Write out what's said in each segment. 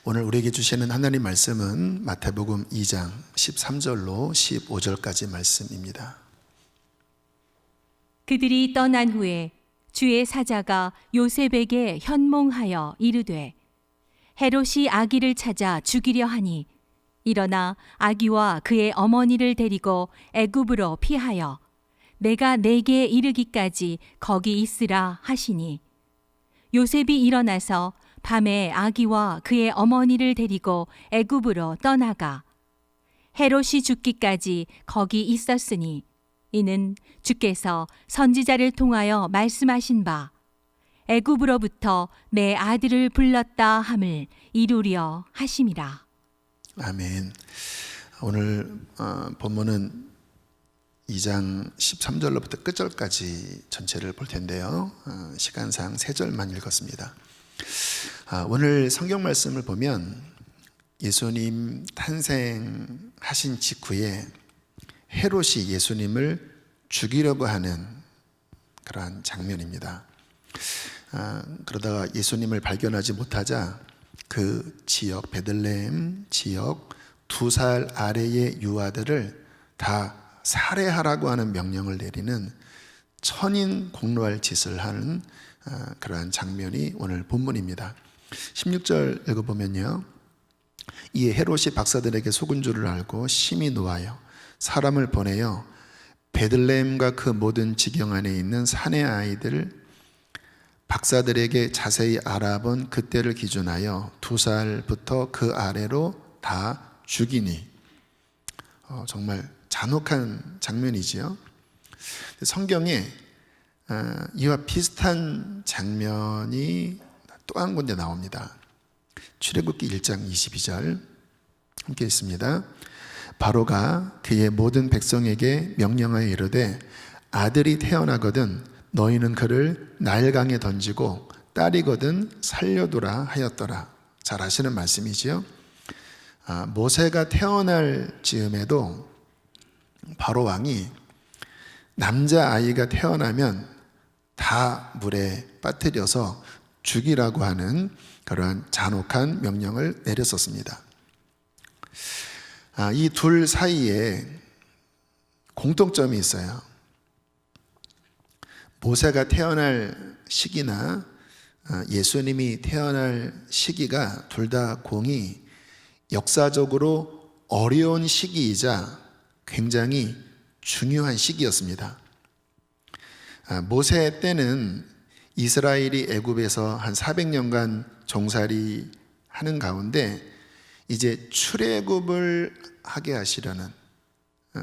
오늘 우리에게 주시는 하나님 말씀은 마태복음 2장 13절로 15절까지 말씀입니다. 그들이 떠난 후에 주의 사자가 요셉에게 현몽하여 이르되 헤롯이 아기를 찾아 죽이려 하니 일어나 아기와 그의 어머니를 데리고 애굽으로 피하여 내가 네게 이르기까지 거기 있으라 하시니 요셉이 일어나서 밤에 아기와 그의 어머니를 데리고 애굽으로 떠나가 헤롯이 죽기까지 거기 있었으니 이는 주께서 선지자를 통하여 말씀하신 바 애굽으로부터 내 아들을 불렀다 함을 이루려 하심이라. 아멘. 오늘 본문은 2장 13절로부터 끝절까지 전체를 볼 텐데요. 시간상 3절만 읽었습니다. 오늘 성경 말씀을 보면 예수님 탄생하신 직후에 헤롯이 예수님을 죽이려고 하는 그러한 장면입니다. 그러다가 예수님을 발견하지 못하자 그 지역, 베들레헴 지역 2살 아래의 유아들을 다 살해하라고 하는 명령을 내리는 천인 공로할 짓을 하는 그러한 장면이 오늘 본문입니다. 16절 읽어보면요, 이에 헤롯이 박사들에게 속은 줄을 알고 심히 노하여 사람을 보내어 베들레헴과 그 모든 지경 안에 있는 산의 아이들 박사들에게 자세히 알아본 그때를 기준하여 2살부터 그 아래로 다 죽이니. 정말 잔혹한 장면이지요. 성경에 이와 비슷한 장면이 또 한 군데 나옵니다. 출애굽기 1장 22절 함께 읽습니다. 바로가 그의 모든 백성에게 명령하여 이르되 아들이 태어나거든 너희는 그를 나일강에 던지고 딸이거든 살려두라 하였더라. 잘 아시는 말씀이지요. 모세가 태어날 즈음에도 바로 왕이 남자아이가 태어나면 다 물에 빠뜨려서 죽이라고 하는 그러한 잔혹한 명령을 내렸었습니다. 이 둘 사이에 공통점이 있어요. 모세가 태어날 시기나 예수님이 태어날 시기가 둘 다 공이 역사적으로 어려운 시기이자 굉장히 중요한 시기였습니다. 모세 때는 이스라엘이 애굽에서 한 400년간 종살이 하는 가운데 이제 출애굽을 하게 하시려는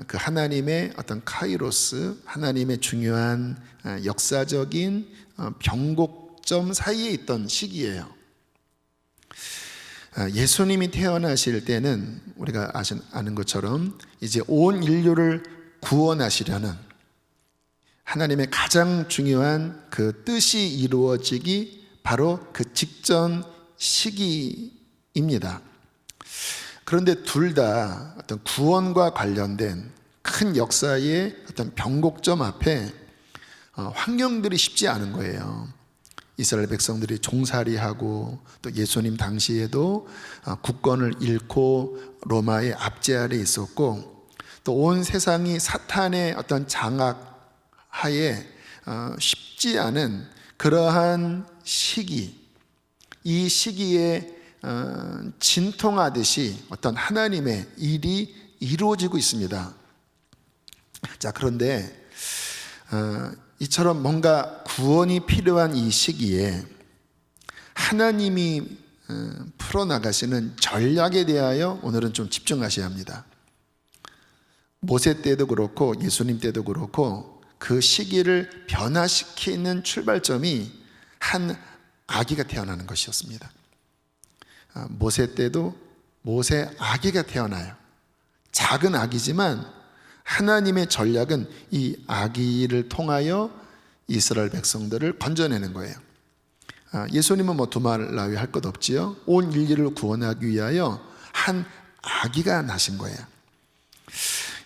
그 하나님의 어떤 카이로스, 하나님의 중요한 역사적인 변곡점 사이에 있던 시기예요. 예수님이 태어나실 때는 우리가 아는 것처럼 이제 온 인류를 구원하시려는 하나님의 가장 중요한 그 뜻이 이루어지기 바로 그 직전 시기입니다. 그런데 둘 다 어떤 구원과 관련된 큰 역사의 어떤 변곡점 앞에 환경들이 쉽지 않은 거예요. 이스라엘 백성들이 종살이하고 또 예수님 당시에도 국권을 잃고 로마의 압제 아래 있었고 또 온 세상이 사탄의 어떤 장악 하에 쉽지 않은 그러한 시기, 이 시기에 진통하듯이 어떤 하나님의 일이 이루어지고 있습니다. 자, 그런데 이처럼 뭔가 구원이 필요한 이 시기에 하나님이 풀어나가시는 전략에 대하여 오늘은 좀 집중하셔야 합니다. 모세 때도 그렇고 예수님 때도 그렇고 그 시기를 변화시키는 출발점이 한 아기가 태어나는 것이었습니다. 모세 때도 모세 아기가 태어나요. 작은 아기지만 하나님의 전략은 이 아기를 통하여 이스라엘 백성들을 건져내는 거예요. 예수님은 뭐 두말 나위 할 것 없지요. 온 인류를 구원하기 위하여 한 아기가 나신 거예요.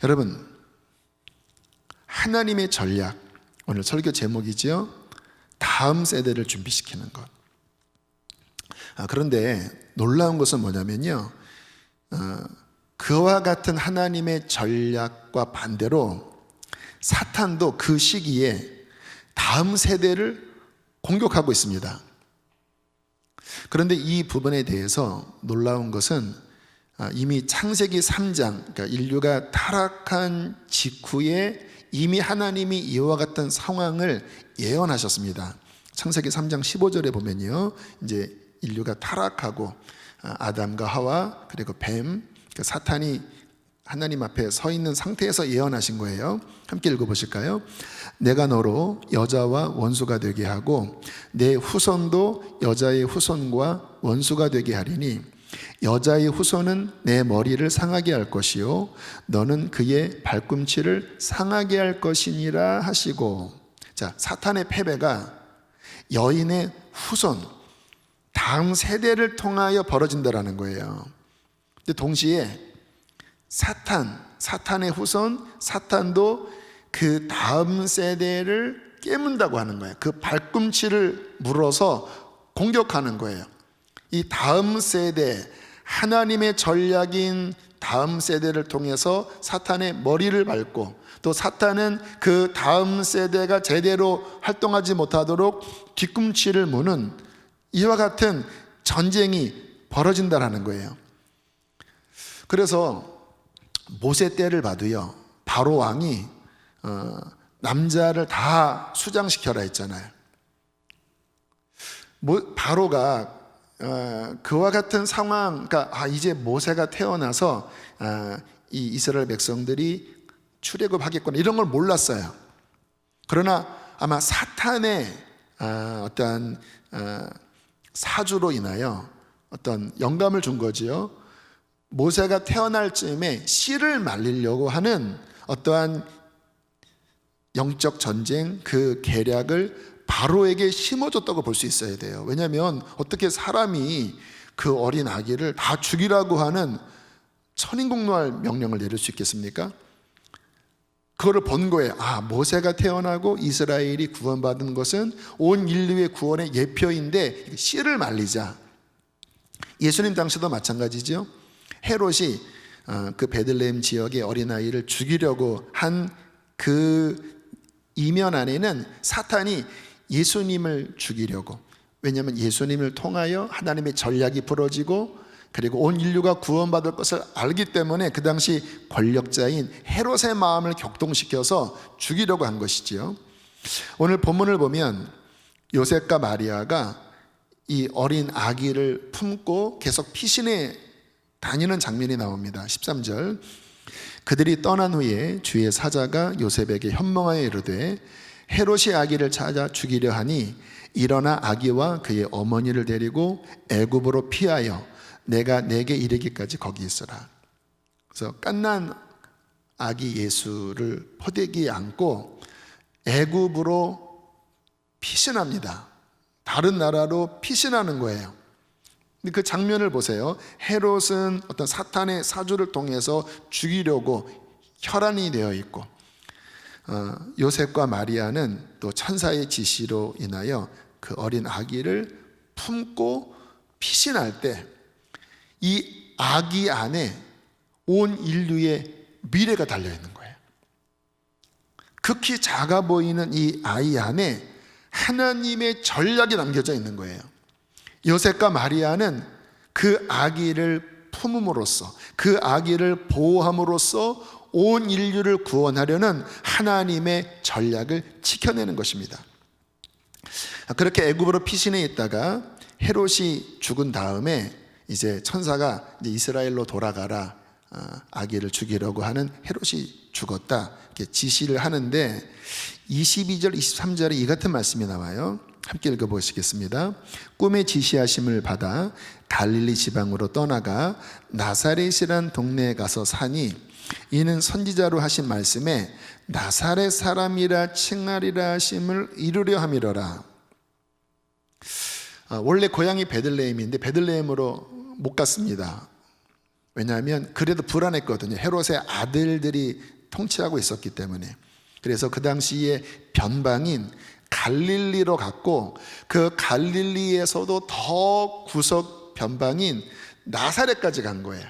여러분, 하나님의 전략, 오늘 설교 제목이지요. 다음 세대를 준비시키는 것. 그런데 놀라운 것은 뭐냐면요, 그와 같은 하나님의 전략과 반대로 사탄도 그 시기에 다음 세대를 공격하고 있습니다. 그런데 이 부분에 대해서 놀라운 것은 이미 창세기 3장, 그러니까 인류가 타락한 직후에 이미 하나님이 이와 같은 상황을 예언하셨습니다. 창세기 3장 15절에 보면요, 이제 인류가 타락하고 아담과 하와 그리고 뱀, 사탄이 하나님 앞에 서 있는 상태에서 예언하신 거예요. 함께 읽어보실까요? 내가 너로 여자와 원수가 되게 하고 내 후손도 여자의 후손과 원수가 되게 하리니 여자의 후손은 내 머리를 상하게 할 것이요 너는 그의 발꿈치를 상하게 할 것이니라 하시고. 자, 사탄의 패배가 여인의 후손, 다음 세대를 통하여 벌어진다라는 거예요. 근데 동시에 사탄의 후손, 사탄도 그 다음 세대를 깨문다고 하는 거예요. 그 발꿈치를 물어서 공격하는 거예요. 이 다음 세대, 하나님의 전략인 다음 세대를 통해서 사탄의 머리를 밟고, 또 사탄은 그 다음 세대가 제대로 활동하지 못하도록 뒤꿈치를 무는 이와 같은 전쟁이 벌어진다라는 거예요. 그래서 모세 때를 봐도요, 바로 왕이 남자를 다 수장시켜라 했잖아요. 바로가 그와 같은 상황, 그러니까 이제 모세가 태어나서 이 이스라엘 백성들이 출애굽하겠구나 이런 걸 몰랐어요. 그러나 아마 사탄의 어떤 사주로 인하여 어떤 영감을 준 거지요. 모세가 태어날 즈음에 씨를 말리려고 하는 어떠한 영적 전쟁, 그 계략을 바로에게 심어줬다고 볼 수 있어야 돼요. 왜냐하면 어떻게 사람이 그 어린 아기를 다 죽이라고 하는 천인공노할 명령을 내릴 수 있겠습니까? 그거를 본 거예요. 모세가 태어나고 이스라엘이 구원받은 것은 온 인류의 구원의 예표인데 씨를 말리자. 예수님 당시도 마찬가지죠. 헤롯이 그 베들레헴 지역의 어린아이를 죽이려고 한 그 이면 안에는 사탄이 예수님을 죽이려고, 왜냐하면 예수님을 통하여 하나님의 전략이 부러지고 그리고 온 인류가 구원받을 것을 알기 때문에 그 당시 권력자인 헤롯의 마음을 격동시켜서 죽이려고 한 것이지요. 오늘 본문을 보면 요셉과 마리아가 이 어린 아기를 품고 계속 피신해 다니는 장면이 나옵니다. 13절, 그들이 떠난 후에 주의 사자가 요셉에게 현몽하여 이르되 헤롯이 아기를 찾아 죽이려 하니 일어나 아기와 그의 어머니를 데리고 애굽으로 피하여 내가 내게 이르기까지 거기 있으라. 그래서 갓난 아기 예수를 포대기에 안고 애굽으로 피신합니다. 다른 나라로 피신하는 거예요. 근데 그 장면을 보세요. 헤롯은 어떤 사탄의 사주를 통해서 죽이려고 혈안이 되어 있고, 요셉과 마리아는 또 천사의 지시로 인하여 그 어린 아기를 품고 피신할 때 이 아기 안에 온 인류의 미래가 달려있는 거예요. 극히 작아 보이는 이 아이 안에 하나님의 전략이 남겨져 있는 거예요. 요셉과 마리아는 그 아기를 품음으로써, 그 아기를 보호함으로써 온 인류를 구원하려는 하나님의 전략을 지켜내는 것입니다. 그렇게 애굽으로 피신해 있다가 헤롯이 죽은 다음에 이제 천사가 이제 이스라엘로 돌아가라, 아기를 죽이려고 하는 헤롯이 죽었다 이렇게 지시를 하는데 22절 23절에 이 같은 말씀이 나와요. 함께 읽어보시겠습니다. 꿈의 지시하심을 받아 갈릴리 지방으로 떠나가 나사렛이란 동네에 가서 사니 이는 선지자로 하신 말씀에 나사렛 사람이라 칭하리라 하심을 이루려 함이로라. 원래 고향이 베들레헴인데 베들레헴으로 못 갔습니다. 왜냐하면 그래도 불안했거든요. 헤롯의 아들들이 통치하고 있었기 때문에. 그래서 그 당시에 변방인 갈릴리로 갔고 그 갈릴리에서도 더 구석 변방인 나사렛까지 간 거예요.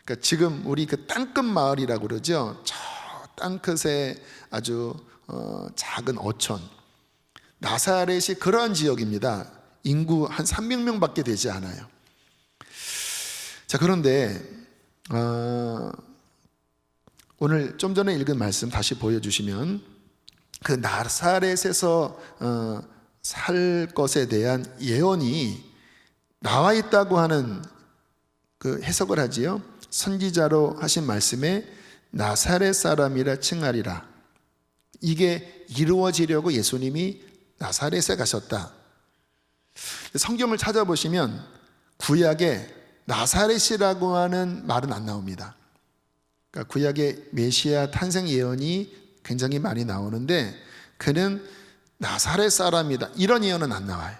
그러니까 지금 우리 그 땅끝 마을이라고 그러죠. 저 땅끝에 아주 작은 어촌 나사렛이 그러한 지역입니다. 인구 한 300명밖에 되지 않아요. 자, 그런데 오늘 좀 전에 읽은 말씀 다시 보여주시면 그 나사렛에서 살 것에 대한 예언이 나와 있다고 하는 그 해석을 하지요. 선지자로 하신 말씀에 나사렛 사람이라 칭하리라. 이게 이루어지려고 예수님이 나사렛에 가셨다. 성경을 찾아보시면 구약에 나사렛이라고 하는 말은 안 나옵니다. 그러니까 구약의 메시아 탄생 예언이 굉장히 많이 나오는데 그는 나사렛 사람이다 이런 예언은 안 나와요.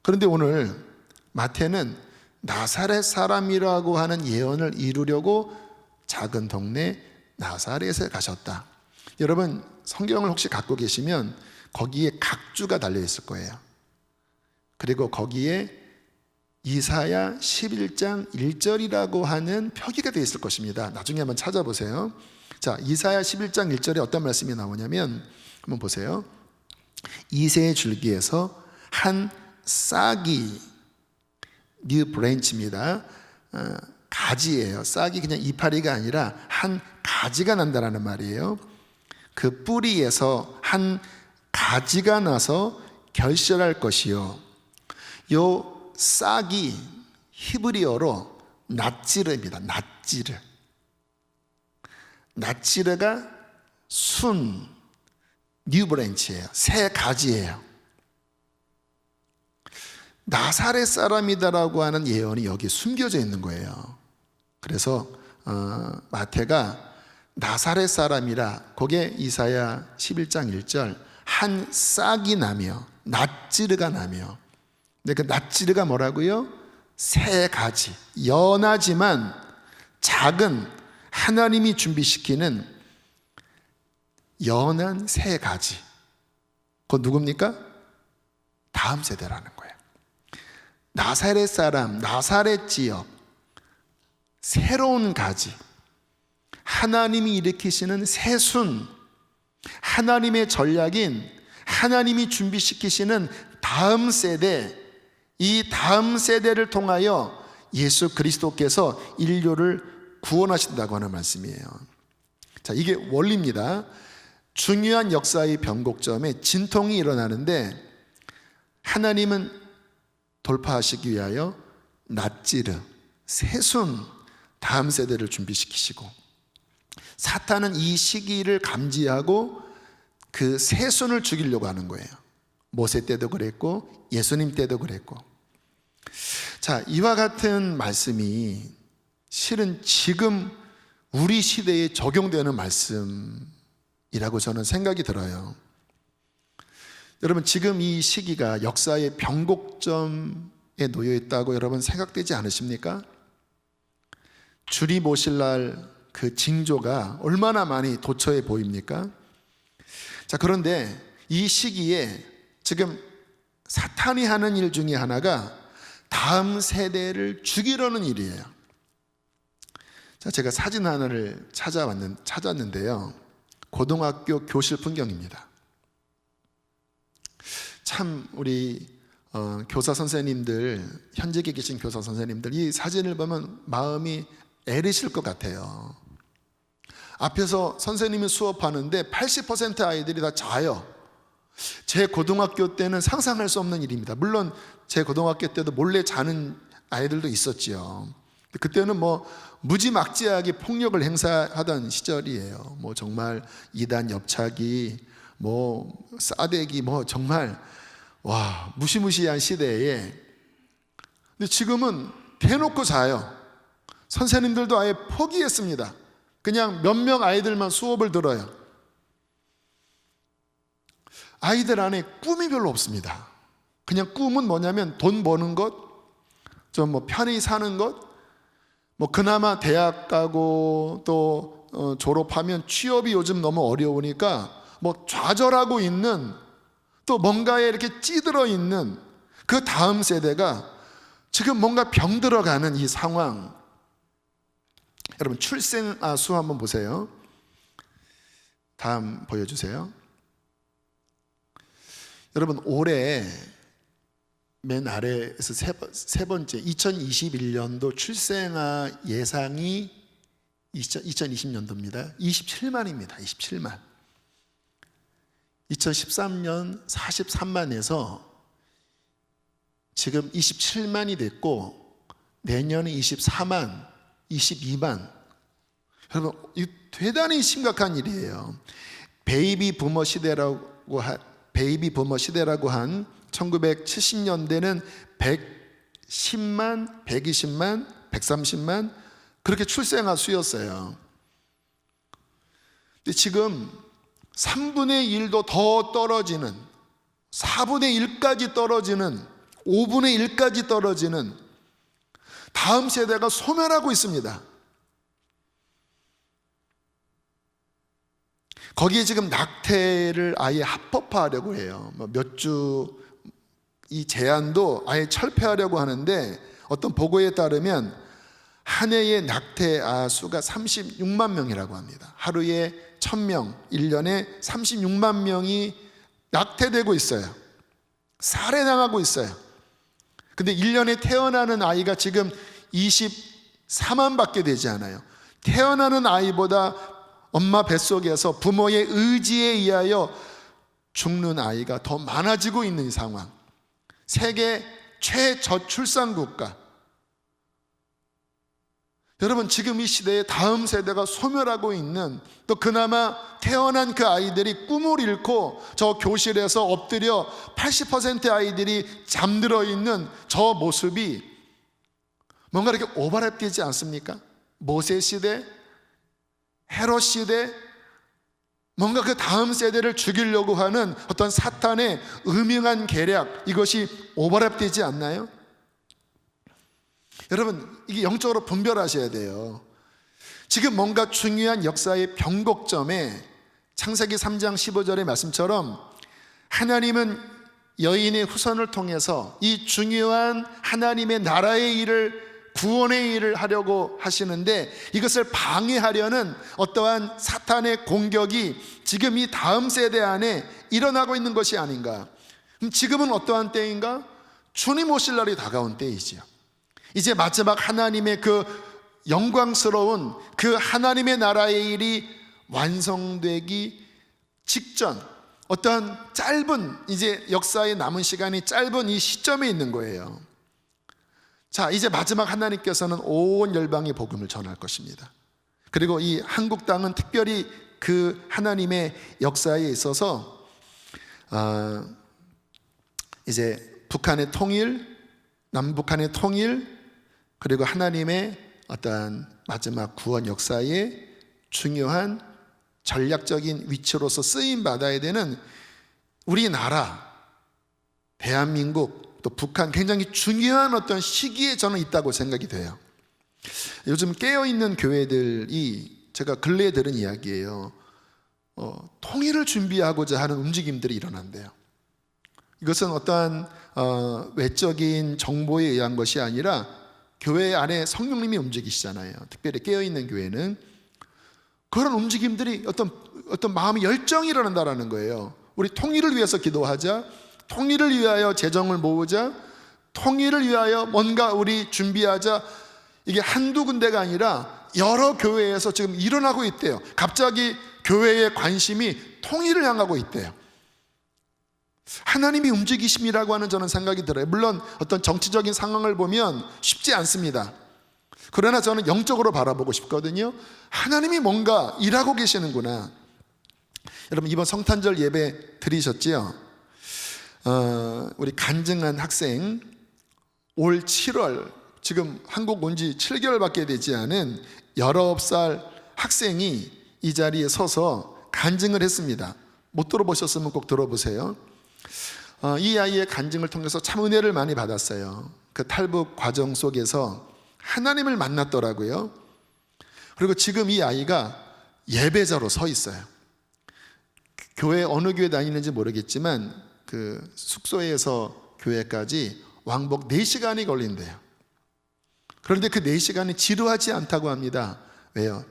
그런데 오늘 마태는 나사렛 사람이라고 하는 예언을 이루려고 작은 동네 나사렛에 가셨다. 여러분 성경을 혹시 갖고 계시면 거기에 각주가 달려 있을 거예요. 그리고 거기에 이사야 11장 1절이라고 하는 표기가 되어 있을 것입니다. 나중에 한번 찾아보세요. 자, 이사야 11장 1절에 어떤 말씀이 나오냐면 한번 보세요. 이새의 줄기에서 한 싹이 뉴 브랜치입니다. 가지예요. 싹이 그냥 이파리가 아니라 한 가지가 난다라는 말이에요. 그 뿌리에서 한 가지가 나서 결실할 것이요. 요 싹이 히브리어로 낫지르입니다. 낫지르. 낫지르가 순, 뉴 브랜치예요. 새 가지예요. 나사렛 사람이다라고 하는 예언이 여기 숨겨져 있는 거예요. 그래서 마태가 나사렛 사람이라 그게 이사야 11장 1절 한 싹이 나며 낫지르가 나며 근데 그 낫지르가 뭐라고요? 새 가지 연하지만 작은 하나님이 준비시키는 연한 새 가지 그건 누굽니까? 다음 세대라는 거예요. 나사렛 사람, 나사렛 지역 새로운 가지 하나님이 일으키시는 새순 하나님의 전략인 하나님이 준비시키시는 다음 세대 이 다음 세대를 통하여 예수 그리스도께서 인류를 구원하신다고 하는 말씀이에요. 자, 이게 원리입니다. 중요한 역사의 변곡점에 진통이 일어나는데 하나님은 돌파하시기 위하여 낫지르, 새순 다음 세대를 준비시키시고 사탄은 이 시기를 감지하고 그 새순을 죽이려고 하는 거예요. 모세 때도 그랬고 예수님 때도 그랬고 자, 이와 같은 말씀이 실은 지금 우리 시대에 적용되는 말씀이라고 저는 생각이 들어요. 여러분 지금 이 시기가 역사의 변곡점에 놓여 있다고 여러분 생각되지 않으십니까? 주님 오실 날 그 징조가 얼마나 많이 도처에 보입니까? 자, 그런데 이 시기에 지금 사탄이 하는 일 중에 하나가 다음 세대를 죽이려는 일이에요. 자, 제가 사진 하나를 찾았는데요. 고등학교 교실 풍경입니다. 참 우리 교사 선생님들, 현직에 계신 교사 선생님들 이 사진을 보면 마음이 애리실 것 같아요. 앞에서 선생님이 수업하는데 80% 아이들이 다 자요. 제 고등학교 때는 상상할 수 없는 일입니다. 물론 제 고등학교 때도 몰래 자는 아이들도 있었지요. 그때는 뭐 무지막지하게 폭력을 행사하던 시절이에요. 뭐 정말 이단 옆차기, 뭐 싸대기, 뭐 정말 와 무시무시한 시대에. 근데 지금은 대놓고 자요. 선생님들도 아예 포기했습니다. 그냥 몇 명 아이들만 수업을 들어요. 아이들 안에 꿈이 별로 없습니다. 그냥 꿈은 뭐냐면 돈 버는 것, 좀 뭐 편히 사는 것, 뭐 그나마 대학 가고 또 졸업하면 취업이 요즘 너무 어려우니까 뭐 좌절하고 있는, 또 뭔가에 이렇게 찌들어 있는 그 다음 세대가 지금 뭔가 병들어가는 이 상황. 여러분 출생아 수 한번 보세요. 다음 보여주세요. 여러분 올해 맨 아래에서 세 번째 2021년도 출생아 예상이 2020년도입니다. 27만입니다. 27만. 2013년 43만에서 지금 27만이 됐고 내년에 24만, 22만. 여러분 이 대단히 심각한 일이에요. 베이비 부머 시대라고 한 1970년대는 110만, 120만, 130만 그렇게 출생아 수였어요. 근데 지금 3분의 1도 더 떨어지는, 4분의 1까지 떨어지는, 5분의 1까지 떨어지는 다음 세대가 소멸하고 있습니다. 거기에 지금 낙태를 아예 합법화하려고 해요. 몇 주 이 제한도 아예 철폐하려고 하는데 어떤 보고에 따르면 한 해의 낙태 수가 36만 명이라고 합니다. 하루에 1000명, 1년에 36만 명이 낙태되고 있어요. 살해당하고 있어요. 근데 1년에 태어나는 아이가 지금 24만 밖에 되지 않아요. 태어나는 아이보다 엄마 뱃속에서 부모의 의지에 의하여 죽는 아이가 더 많아지고 있는 이 상황. 세계 최저출산 국가. 여러분 지금 이 시대에 다음 세대가 소멸하고 있는, 또 그나마 태어난 그 아이들이 꿈을 잃고 저 교실에서 엎드려 80%의 아이들이 잠들어 있는 저 모습이 뭔가 이렇게 오버랩되지 않습니까? 모세 시대, 헤롯 시대, 뭔가 그 다음 세대를 죽이려고 하는 어떤 사탄의 음흉한 계략, 이것이 오버랩되지 않나요? 여러분 이게 영적으로 분별하셔야 돼요. 지금 뭔가 중요한 역사의 변곡점에 창세기 3장 15절의 말씀처럼 하나님은 여인의 후손을 통해서 이 중요한 하나님의 나라의 일을, 구원의 일을 하려고 하시는데 이것을 방해하려는 어떠한 사탄의 공격이 지금 이 다음 세대 안에 일어나고 있는 것이 아닌가. 그럼 지금은 어떠한 때인가? 주님 오실 날이 다가온 때이지요. 이제 마지막 하나님의 그 영광스러운 그 하나님의 나라의 일이 완성되기 직전, 어떠한 짧은 이제 역사에 남은 시간이 짧은 이 시점에 있는 거예요. 자, 이제 마지막 하나님께서는 온 열방의 복음을 전할 것입니다. 그리고 이 한국 땅은 특별히 그 하나님의 역사에 있어서 이제 북한의 통일, 남북한의 통일, 그리고 하나님의 어떠한 마지막 구원 역사의 중요한 전략적인 위치로서 쓰임 받아야 되는 우리나라, 대한민국, 또 북한, 굉장히 중요한 어떤 시기에 저는 있다고 생각이 돼요. 요즘 깨어있는 교회들이, 제가 근래에 들은 이야기예요. 통일을 준비하고자 하는 움직임들이 일어난대요. 이것은 어떠한 외적인 정보에 의한 것이 아니라 교회 안에 성령님이 움직이시잖아요. 특별히 깨어있는 교회는 그런 움직임들이 어떤 마음의 열정이 일어난다는 거예요. 우리 통일을 위해서 기도하자, 통일을 위하여 재정을 모으자, 통일을 위하여 뭔가 우리 준비하자. 이게 한두 군데가 아니라 여러 교회에서 지금 일어나고 있대요. 갑자기 교회의 관심이 통일을 향하고 있대요. 하나님이 움직이심이라고 하는 저는 생각이 들어요. 물론 어떤 정치적인 상황을 보면 쉽지 않습니다. 그러나 저는 영적으로 바라보고 싶거든요. 하나님이 뭔가 일하고 계시는구나. 여러분 이번 성탄절 예배 들으셨지요? 우리 간증한 학생, 올 7월, 지금 한국 온 지 7개월밖에 되지 않은 19살 학생이 이 자리에 서서 간증을 했습니다. 못 들어보셨으면 꼭 들어보세요. 이 아이의 간증을 통해서 참 은혜를 많이 받았어요. 그 탈북 과정 속에서 하나님을 만났더라고요. 그리고 지금 이 아이가 예배자로 서 있어요. 교회 어느 교회 다니는지 모르겠지만 그 숙소에서 교회까지 왕복 4시간이 걸린대요. 그런데 그 4시간이 지루하지 않다고 합니다. 왜요?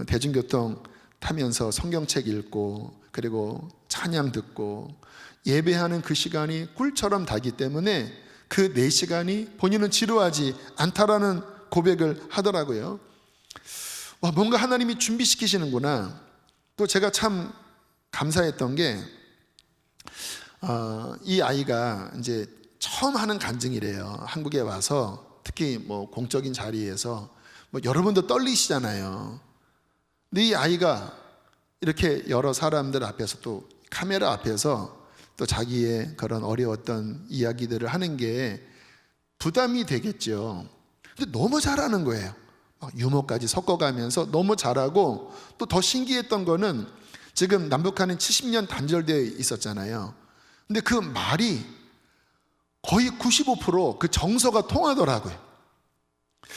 대중교통 타면서 성경책 읽고 그리고 찬양 듣고 예배하는 그 시간이 꿀처럼 달기 때문에 그 4시간이 본인은 지루하지 않다라는 고백을 하더라고요. 와, 뭔가 하나님이 준비시키시는구나. 또 제가 참 감사했던 게 이 아이가 이제 처음 하는 간증이래요. 한국에 와서 특히 뭐 공적인 자리에서 뭐 여러분도 떨리시잖아요. 근데 이 아이가 이렇게 여러 사람들 앞에서 또 카메라 앞에서 또 자기의 그런 어려웠던 이야기들을 하는 게 부담이 되겠죠. 근데 너무 잘하는 거예요. 막 유머까지 섞어가면서 너무 잘하고, 또 더 신기했던 거는 지금 남북한은 70년 단절되어 있었잖아요. 근데 그 말이 거의 95% 그 정서가 통하더라고요.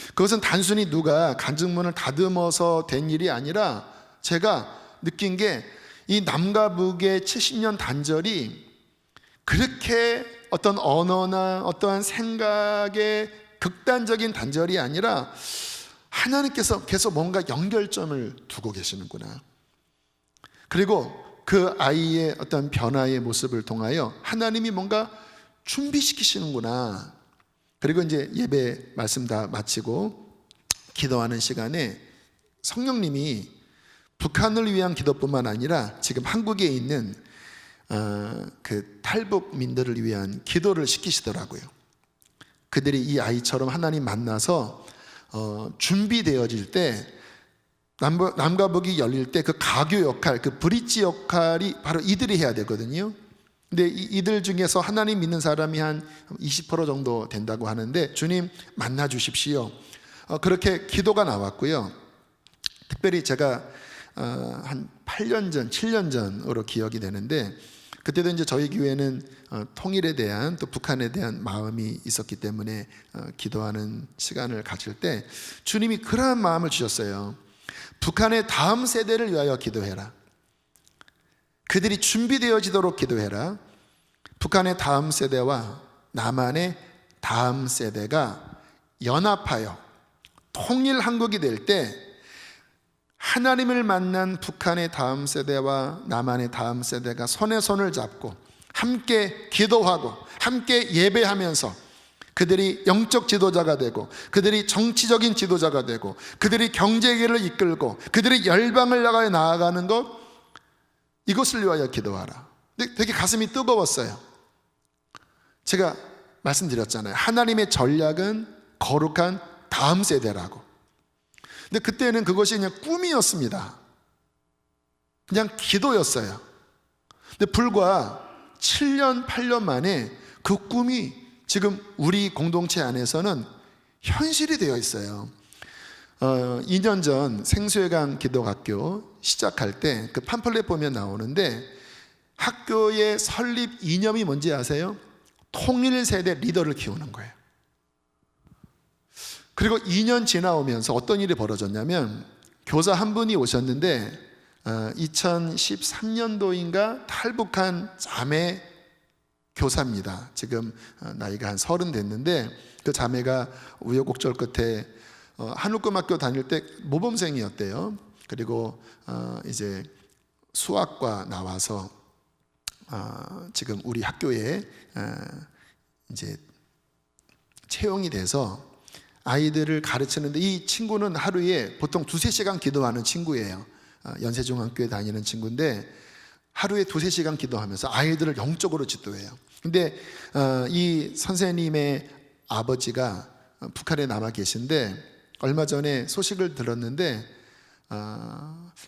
그것은 단순히 누가 간증문을 다듬어서 된 일이 아니라 제가 느낀 게 이 남과 북의 70년 단절이 그렇게 어떤 언어나 어떠한 생각의 극단적인 단절이 아니라 하나님께서 계속 뭔가 연결점을 두고 계시는구나. 그리고 그 아이의 어떤 변화의 모습을 통하여 하나님이 뭔가 준비시키시는구나. 그리고 이제 예배 말씀 다 마치고 기도하는 시간에 성령님이 북한을 위한 기도뿐만 아니라 지금 한국에 있는 그 탈북민들을 위한 기도를 시키시더라고요. 그들이 이 아이처럼 하나님 만나서 준비되어질 때, 남과 북이 열릴 때 그 가교 역할, 그 브릿지 역할이 바로 이들이 해야 되거든요. 근데 이들 중에서 하나님 믿는 사람이 한 20% 정도 된다고 하는데 주님 만나 주십시오. 그렇게 기도가 나왔고요. 특별히 제가 한 8년 전, 7년 전으로 기억이 되는데, 그때도 이제 저희 교회는 통일에 대한, 또 북한에 대한 마음이 있었기 때문에 기도하는 시간을 가질 때 주님이 그러한 마음을 주셨어요. 북한의 다음 세대를 위하여 기도해라. 그들이 준비되어지도록 기도해라. 북한의 다음 세대와 남한의 다음 세대가 연합하여 통일 한국이 될 때 하나님을 만난 북한의 다음 세대와 남한의 다음 세대가 손에 손을 잡고 함께 기도하고 함께 예배하면서 그들이 영적 지도자가 되고 그들이 정치적인 지도자가 되고 그들이 경제계를 이끌고 그들이 열방을 나가야 나아가는 것, 이것을 위하여 기도하라. 근데 되게 가슴이 뜨거웠어요. 제가 말씀드렸잖아요. 하나님의 전략은 거룩한 다음 세대라고. 근데 그때는 그것이 그냥 꿈이었습니다. 그냥 기도였어요. 근데 불과 7년, 8년 만에 그 꿈이 지금 우리 공동체 안에서는 현실이 되어 있어요. 2년 전 생수회관 기독학교 시작할 때 그 팜플렛 보면 나오는데, 학교의 설립 이념이 뭔지 아세요? 통일 세대 리더를 키우는 거예요. 그리고 2년 지나오면서 어떤 일이 벌어졌냐면, 교사 한 분이 오셨는데 2013년도인가 탈북한 자매 교사입니다. 지금 나이가 한 30 됐는데, 그 자매가 우여곡절 끝에 한울금학교 다닐 때 모범생이었대요. 그리고 이제 수학과 나와서 지금 우리 학교에 이제 채용이 돼서 아이들을 가르치는데, 이 친구는 하루에 보통 2-3시간 기도하는 친구예요. 연세중학교에 다니는 친구인데 하루에 2-3시간 기도하면서 아이들을 영적으로 지도해요. 근데 이 선생님의 아버지가 북한에 남아 계신데, 얼마 전에 소식을 들었는데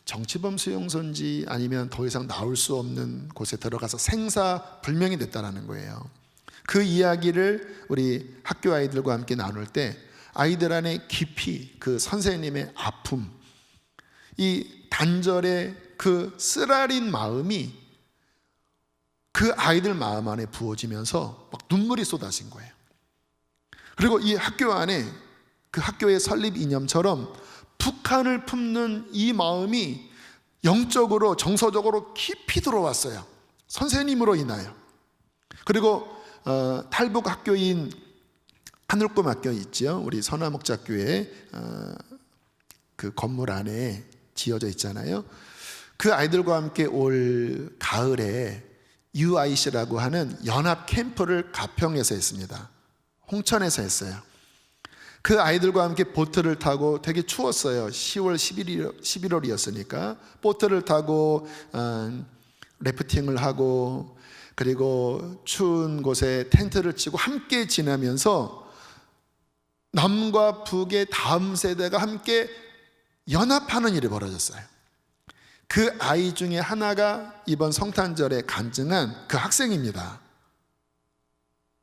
정치범 수용소인지 아니면 더 이상 나올 수 없는 곳에 들어가서 생사불명이 됐다는 거예요. 그 이야기를 우리 학교 아이들과 함께 나눌 때 아이들 안에 깊이 그 선생님의 아픔, 이 단절의 그 쓰라린 마음이 그 아이들 마음 안에 부어지면서 막 눈물이 쏟아진 거예요. 그리고 이 학교 안에 그 학교의 설립 이념처럼 북한을 품는 이 마음이 영적으로 정서적으로 깊이 들어왔어요. 선생님으로 인하여. 그리고 탈북 학교인 하늘꿈 학교 있죠. 우리 선화목자교회 그 건물 안에 지어져 있잖아요. 그 아이들과 함께 올 가을에 UIC라고 하는 연합 캠프를 가평에서 했습니다. 홍천에서 했어요. 그 아이들과 함께 보트를 타고, 되게 추웠어요. 10월 11월이었으니까 보트를 타고 래프팅을 하고, 그리고 추운 곳에 텐트를 치고 함께 지나면서 남과 북의 다음 세대가 함께 연합하는 일이 벌어졌어요. 그 아이 중에 하나가 이번 성탄절에 간증한 그 학생입니다.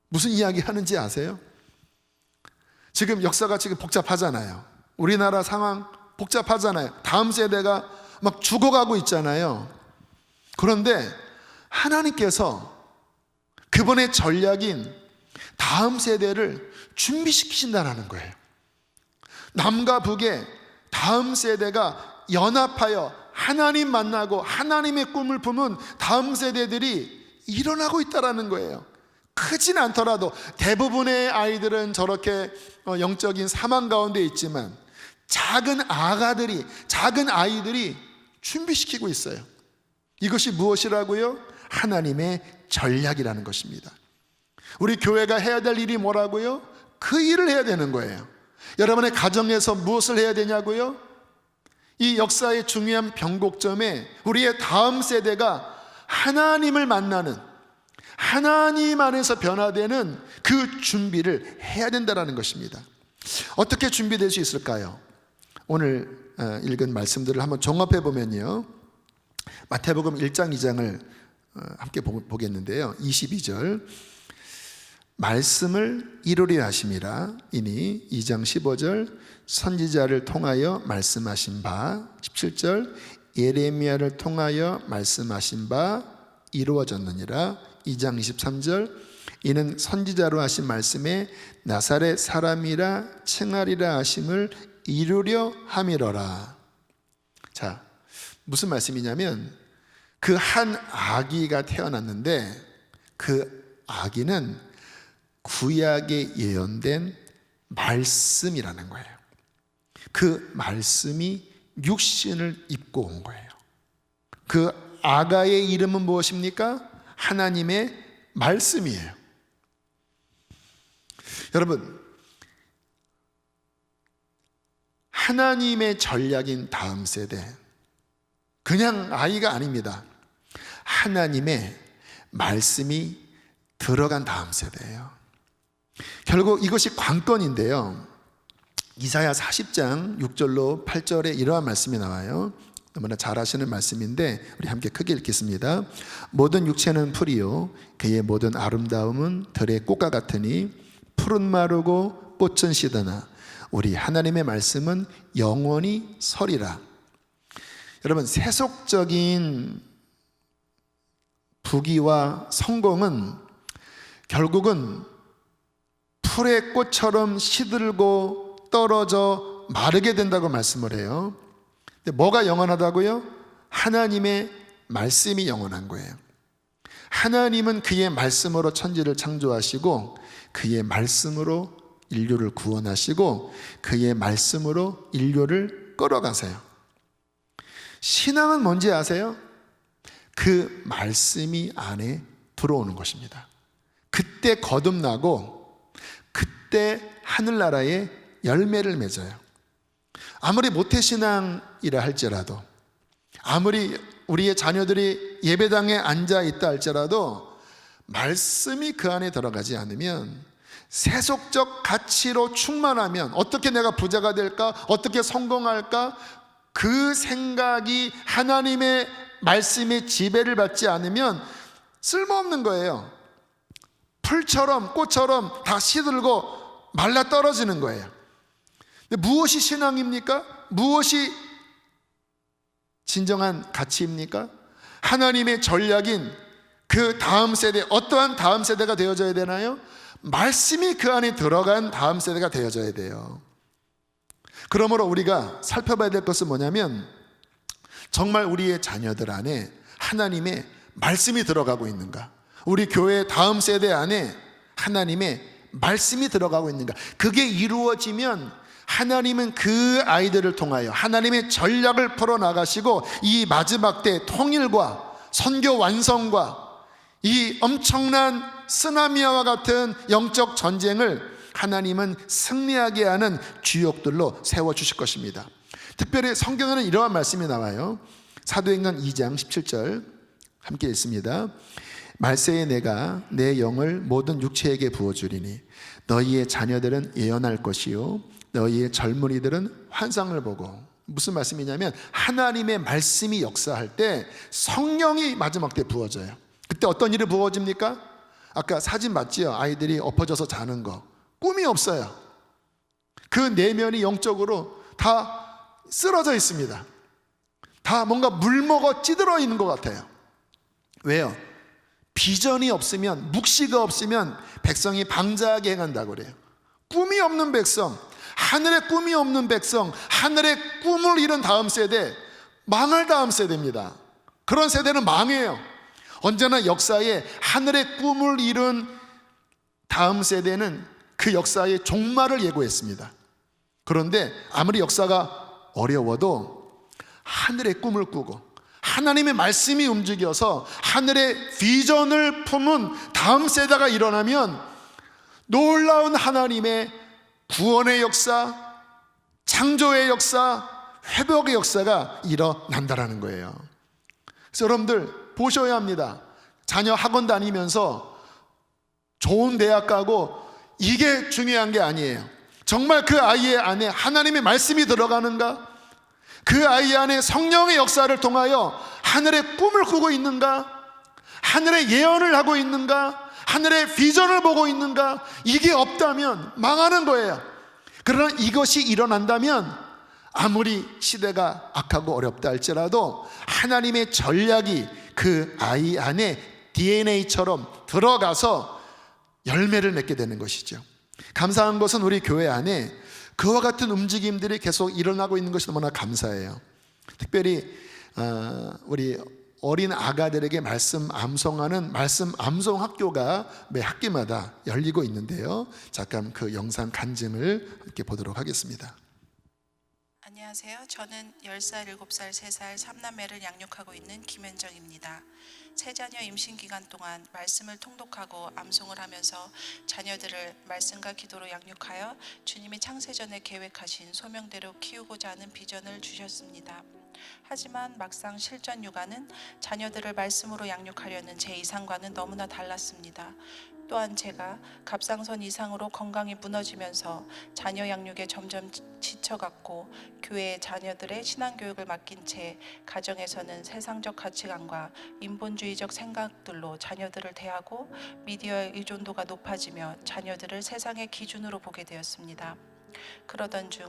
무슨 이야기 하는지 아세요? 지금 역사가 지금 복잡하잖아요. 우리나라 상황 복잡하잖아요. 다음 세대가 막 죽어가고 있잖아요. 그런데 하나님께서 그분의 전략인 다음 세대를 준비시키신다는 거예요. 남과 북의 다음 세대가 연합하여 하나님 만나고 하나님의 꿈을 품은 다음 세대들이 일어나고 있다는 거예요. 크진 않더라도 대부분의 아이들은 저렇게 영적인 사망 가운데 있지만 작은 아가들이, 작은 아이들이 준비시키고 있어요. 이것이 무엇이라고요? 하나님의 전략이라는 것입니다. 우리 교회가 해야 될 일이 뭐라고요? 그 일을 해야 되는 거예요. 여러분의 가정에서 무엇을 해야 되냐고요? 이 역사의 중요한 변곡점에 우리의 다음 세대가 하나님을 만나는, 하나님 안에서 변화되는 그 준비를 해야 된다는 것입니다. 어떻게 준비될 수 있을까요? 오늘 읽은 말씀들을 한번 종합해 보면요, 마태복음 1장 2장을 함께 보겠는데요. 22절, 말씀을 이루려 하심이라. 이니 2장 15절, 선지자를 통하여 말씀하신 바. 17절, 예레미야를 통하여 말씀하신 바 이루어졌느니라. 2장 23절, 이는 선지자로 하신 말씀에 나사렛 사람이라 칭하리라 하심을 이루려 함이러라. 자, 무슨 말씀이냐면 그 한 아기가 태어났는데 그 아기는 구약에 예언된 말씀이라는 거예요. 그 말씀이 육신을 입고 온 거예요. 그 아가의 이름은 무엇입니까? 하나님의 말씀이에요. 여러분, 하나님의 전략인 다음 세대, 그냥 아이가 아닙니다. 하나님의 말씀이 들어간 다음 세대예요. 결국 이것이 관건인데요, 이사야 40장 6절로 8절에 이러한 말씀이 나와요. 너무나 잘 아시는 말씀인데 우리 함께 크게 읽겠습니다. 모든 육체는 풀이요 그의 모든 아름다움은 들의 꽃과 같으니 풀은 마르고 꽃은 시드나 우리 하나님의 말씀은 영원히 서리라. 여러분, 세속적인 부귀와 성공은 결국은 풀의 꽃처럼 시들고 떨어져 마르게 된다고 말씀을 해요. 근데 뭐가 영원하다고요? 하나님의 말씀이 영원한 거예요. 하나님은 그의 말씀으로 천지를 창조하시고 그의 말씀으로 인류를 구원하시고 그의 말씀으로 인류를 끌어가세요. 신앙은 뭔지 아세요? 그 말씀이 안에 들어오는 것입니다. 그때 거듭나고 그때 하늘나라의 열매를 맺어요. 아무리 모태신앙이라 할지라도, 아무리 우리의 자녀들이 예배당에 앉아 있다 할지라도 말씀이 그 안에 들어가지 않으면, 세속적 가치로 충만하면 어떻게 내가 부자가 될까? 어떻게 성공할까? 그 생각이 하나님의 말씀의 지배를 받지 않으면 쓸모없는 거예요. 풀처럼 꽃처럼 다 시들고 말라 떨어지는 거예요. 근데 무엇이 신앙입니까? 무엇이 진정한 가치입니까? 하나님의 전략인 그 다음 세대, 어떠한 다음 세대가 되어져야 되나요? 말씀이 그 안에 들어간 다음 세대가 되어져야 돼요. 그러므로 우리가 살펴봐야 될 것은 뭐냐면, 정말 우리의 자녀들 안에 하나님의 말씀이 들어가고 있는가? 우리 교회 다음 세대 안에 하나님의 말씀이 들어가고 있는가? 그게 이루어지면 하나님은 그 아이들을 통하여 하나님의 전략을 풀어나가시고 이 마지막 때 통일과 선교 완성과 이 엄청난 쓰나미와 같은 영적 전쟁을 하나님은 승리하게 하는 주역들로 세워주실 것입니다. 특별히 성경에는 이러한 말씀이 나와요. 사도행전 2장 17절 함께 읽습니다. 말세에 내가 내 영을 모든 육체에게 부어주리니 너희의 자녀들은 예언할 것이요 너희의 젊은이들은 환상을 보고. 무슨 말씀이냐면 하나님의 말씀이 역사할 때 성령이 마지막 때 부어져요. 그때 어떤 일이 부어집니까? 아까 사진 맞지요? 아이들이 엎어져서 자는 거. 꿈이 없어요. 그 내면이 영적으로 다 쓰러져 있습니다. 다 뭔가 물먹어 찌들어 있는 것 같아요. 왜요? 비전이 없으면, 묵시가 없으면 백성이 방자하게 행한다고 그래요. 꿈이 없는 백성, 하늘의 꿈이 없는 백성, 하늘의 꿈을 잃은 다음 세대, 망할 다음 세대입니다. 그런 세대는 망해요. 언제나 역사에 하늘의 꿈을 잃은 다음 세대는 그 역사의 종말을 예고했습니다. 그런데 아무리 역사가 어려워도 하늘의 꿈을 꾸고 하나님의 말씀이 움직여서 하늘의 비전을 품은 다음 세대가 일어나면 놀라운 하나님의 구원의 역사, 창조의 역사, 회복의 역사가 일어난다라는 거예요. 그래서 여러분들 보셔야 합니다. 자녀 학원 다니면서 좋은 대학 가고 이게 중요한 게 아니에요. 정말 그 아이의 안에 하나님의 말씀이 들어가는가? 그 아이 안에 성령의 역사를 통하여 하늘의 꿈을 꾸고 있는가? 하늘의 예언을 하고 있는가? 하늘의 비전을 보고 있는가? 이게 없다면 망하는 거예요. 그러나 이것이 일어난다면 아무리 시대가 악하고 어렵다 할지라도 하나님의 전략이 그 아이 안에 DNA처럼 들어가서 열매를 맺게 되는 것이죠. 감사한 것은 우리 교회 안에 그와 같은 움직임들이 계속 일어나고 있는 것이 너무나 감사해요. 특별히 우리 어린 아가들에게 말씀 암송하는 말씀 암송 학교가 매 학기마다 열리고 있는데요. 잠깐 그 영상 간증을 함께 보도록 하겠습니다. 안녕하세요. 저는 10살, 7살, 3살 3남매를 양육하고 있는 김현정입니다. 세 자녀 임신 기간 동안 말씀을 통독하고 암송을 하면서 자녀들을 말씀과 기도로 양육하여 주님이 창세전에 계획하신 소명대로 키우고자 하는 비전을 주셨습니다. 하지만 막상 실전 육아는 자녀들을 말씀으로 양육하려는 제 이상과는 너무나 달랐습니다. 또한 제가 갑상선 이상으로 건강이 무너지면서 자녀 양육에 점점 지쳐갔고 교회에 자녀들의 신앙교육을 맡긴 채 가정에서는 세상적 가치관과 인본주의적 생각들로 자녀들을 대하고 미디어의 의존도가 높아지며 자녀들을 세상의 기준으로 보게 되었습니다. 그러던 중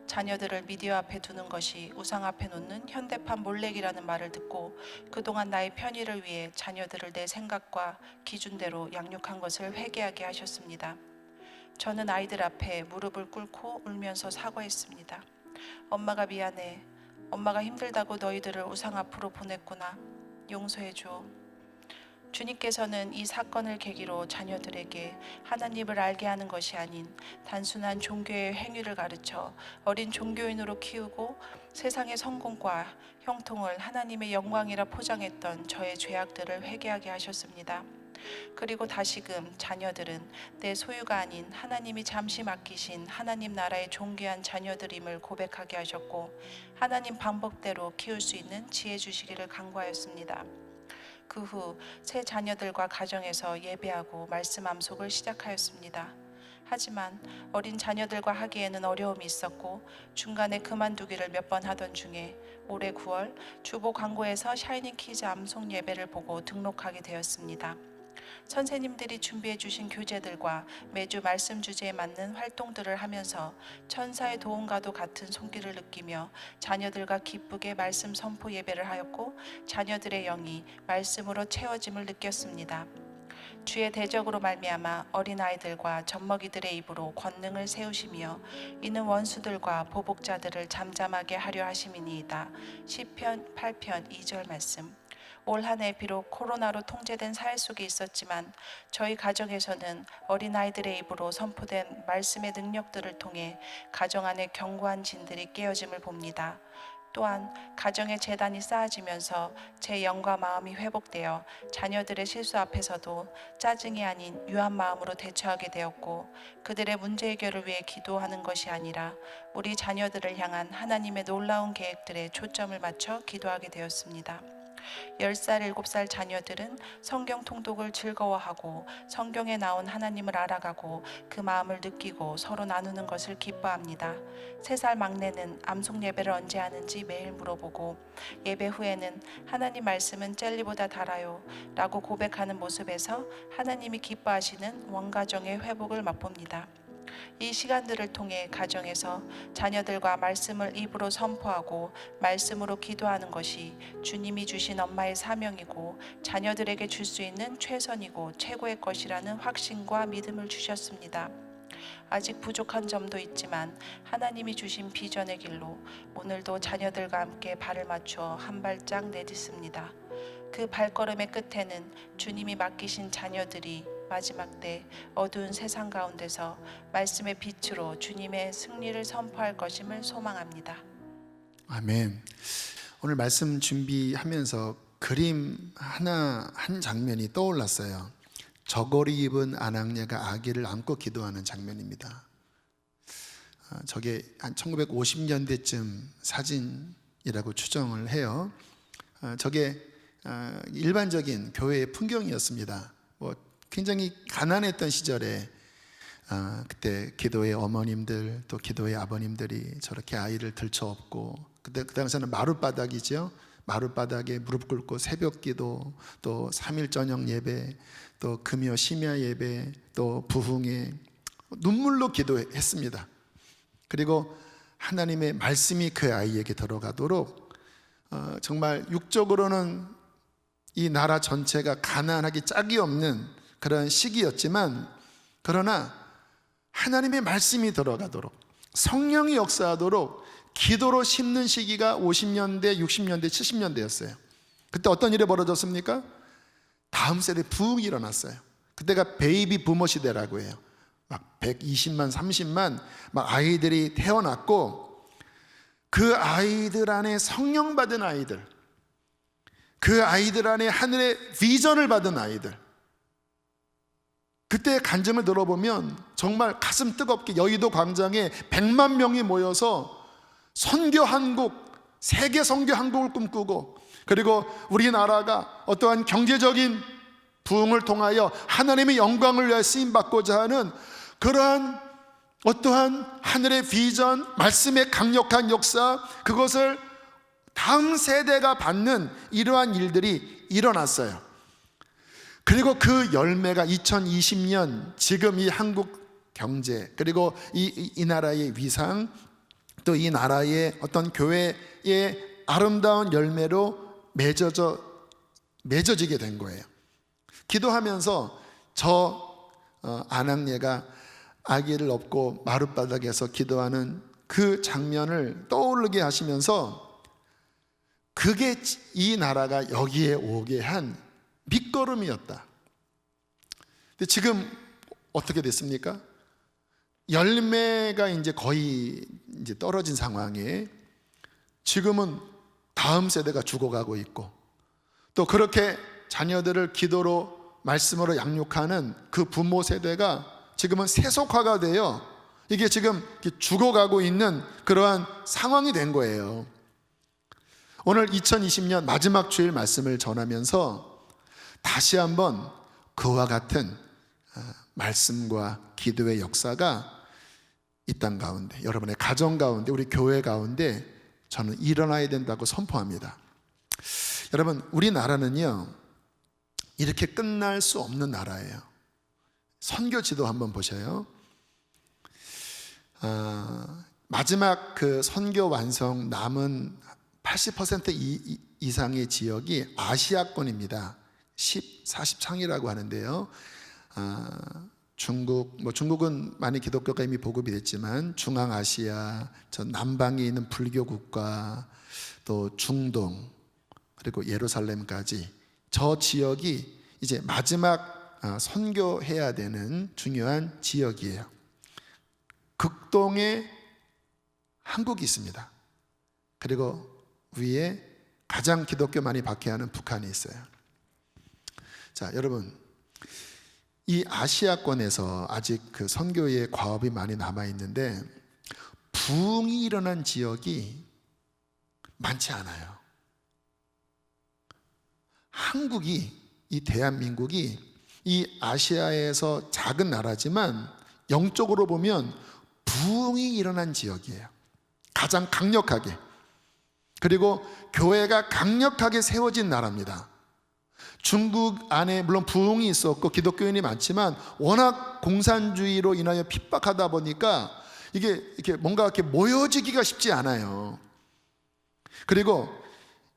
자녀들을 미디어 앞에 두는 것이 우상 앞에 놓는 현대판 몰래기라는 말을 듣고 그동안 나의 편의를 위해 자녀들을 내 생각과 기준대로 양육한 것을 회개하게 하셨습니다. 저는 아이들 앞에 무릎을 꿇고 울면서 사과했습니다. 엄마가 미안해. 엄마가 힘들다고 너희들을 우상 앞으로 보냈구나. 용서해줘. 주님께서는 이 사건을 계기로 자녀들에게 하나님을 알게 하는 것이 아닌 단순한 종교의 행위를 가르쳐 어린 종교인으로 키우고 세상의 성공과 형통을 하나님의 영광이라 포장했던 저의 죄악들을 회개하게 하셨습니다. 그리고 다시금 자녀들은 내 소유가 아닌 하나님이 잠시 맡기신 하나님 나라의 존귀한 자녀들임을 고백하게 하셨고 하나님 방법대로 키울 수 있는 지혜 주시기를 간구하였습니다. 그 후 새 자녀들과 가정에서 예배하고 말씀 암송을 시작하였습니다. 하지만 어린 자녀들과 하기에는 어려움이 있었고 중간에 그만두기를 몇 번 하던 중에 올해 9월 주보 광고에서 샤이닝 키즈 암송 예배를 보고 등록하게 되었습니다. 선생님들이 준비해 주신 교재들과 매주 말씀 주제에 맞는 활동들을 하면서 천사의 도움과도 같은 손길을 느끼며 자녀들과 기쁘게 말씀 선포 예배를 하였고 자녀들의 영이 말씀으로 채워짐을 느꼈습니다. 주의 대적으로 말미암아 어린아이들과 젖먹이들의 입으로 권능을 세우시며 이는 원수들과 보복자들을 잠잠하게 하려 하심이니이다. 시편 8편 2절 말씀. 올 한 해 비록 코로나로 통제된 사회 속에 있었지만 저희 가정에서는 어린아이들의 입으로 선포된 말씀의 능력들을 통해 가정 안에 견고한 진들이 깨어짐을 봅니다. 또한 가정의 재단이 쌓아지면서 제 영과 마음이 회복되어 자녀들의 실수 앞에서도 짜증이 아닌 유한 마음으로 대처하게 되었고, 그들의 문제 해결을 위해 기도하는 것이 아니라 우리 자녀들을 향한 하나님의 놀라운 계획들에 초점을 맞춰 기도하게 되었습니다. 10살, 7살 자녀들은 성경 통독을 즐거워하고 성경에 나온 하나님을 알아가고 그 마음을 느끼고 서로 나누는 것을 기뻐합니다. 3살 막내는 암송 예배를 언제 하는지 매일 물어보고 예배 후에는 하나님 말씀은 젤리보다 달아요 라고 고백하는 모습에서 하나님이 기뻐하시는 원가정의 회복을 맛봅니다. 이 시간들을 통해 가정에서 자녀들과 말씀을 입으로 선포하고 말씀으로 기도하는 것이 주님이 주신 엄마의 사명이고 자녀들에게 줄 수 있는 최선이고 최고의 것이라는 확신과 믿음을 주셨습니다. 아직 부족한 점도 있지만 하나님이 주신 비전의 길로 오늘도 자녀들과 함께 발을 맞춰 한 발짝 내딛습니다. 그 발걸음의 끝에는 주님이 맡기신 자녀들이 마지막 때 어두운 세상 가운데서 말씀의 빛으로 주님의 승리를 선포할 것임을 소망합니다. 아멘. 오늘 말씀 준비하면서 그림 한 장면이 떠올랐어요. 저고리 입은 아낙네가 아기를 안고 기도하는 장면입니다. 저게 한 1950년대쯤 사진이라고 추정을 해요. 저게 일반적인 교회의 풍경이었습니다. 굉장히 가난했던 시절에 그때 기도의 어머님들 또 기도의 아버님들이 저렇게 아이를 들쳐업고, 그때 그 당시에는 마룻바닥이죠. 마룻바닥에 무릎 꿇고 새벽기도, 또 3일 저녁 예배, 또 금요 심야 예배, 또 부흥회 눈물로 기도했습니다. 그리고 하나님의 말씀이 그 아이에게 들어가도록 정말 육적으로는 이 나라 전체가 가난하기 짝이 없는 그런 시기였지만, 그러나 하나님의 말씀이 들어가도록 성령이 역사하도록 기도로 심는 시기가 50년대, 60년대, 70년대였어요. 그때 어떤 일이 벌어졌습니까? 다음 세대 부흥이 일어났어요. 그때가 베이비 부머 시대라고 해요. 막 120만, 30만 막 아이들이 태어났고, 그 아이들 안에 성령 받은 아이들, 그 아이들 안에 하늘의 비전을 받은 아이들, 그때 간증을 들어보면 정말 가슴 뜨겁게 여의도 광장에 100만 명이 모여서 선교 한국, 세계 선교 한국을 꿈꾸고, 그리고 우리나라가 어떠한 경제적인 부흥을 통하여 하나님의 영광을 위하여 쓰임받고자 하는 그러한 어떠한 하늘의 비전, 말씀의 강력한 역사, 그것을 다음 세대가 받는 이러한 일들이 일어났어요. 그리고 그 열매가 2020년 지금 이 한국 경제, 그리고 이 나라의 위상, 또 이 나라의 어떤 교회의 아름다운 열매로 맺어지게 된 거예요. 기도하면서 저 아낙네가 아기를 업고 마룻바닥에서 기도하는 그 장면을 떠오르게 하시면서, 그게 이 나라가 여기에 오게 한 밑거름이었다. 근데 지금 어떻게 됐습니까? 열매가 이제 거의 이제 떨어진 상황에 지금은 다음 세대가 죽어가고 있고, 또 그렇게 자녀들을 기도로 말씀으로 양육하는 그 부모 세대가 지금은 세속화가 되어 이게 지금 죽어가고 있는 그러한 상황이 된 거예요. 오늘 2020년 마지막 주일 말씀을 전하면서 다시 한번 그와 같은 말씀과 기도의 역사가 이 땅 가운데, 여러분의 가정 가운데, 우리 교회 가운데 저는 일어나야 된다고 선포합니다. 여러분, 우리나라는요 이렇게 끝날 수 없는 나라예요. 선교 지도 한번 보셔요. 마지막 그 선교 완성 남은 80% 이상의 지역이 아시아권입니다. 40창이라고 하는데요. 중국은 많이 기독교가 이미 보급이 됐지만 중앙아시아, 저 남방에 있는 불교 국가, 또 중동, 그리고 예루살렘까지 저 지역이 이제 마지막 선교해야 되는 중요한 지역이에요. 극동에 한국이 있습니다. 그리고 위에 가장 기독교 많이 박해하는 북한이 있어요. 자, 여러분, 이 아시아권에서 아직 그 선교의 과업이 많이 남아 있는데 부흥이 일어난 지역이 많지 않아요. 한국이, 이 대한민국이 이 아시아에서 작은 나라지만 영적으로 보면 부흥이 일어난 지역이에요. 가장 강력하게. 그리고 교회가 강력하게 세워진 나라입니다. 중국 안에 물론 부흥이 있었고 기독교인이 많지만 워낙 공산주의로 인하여 핍박하다 보니까 이게 뭔가 이렇게 모여지기가 쉽지 않아요. 그리고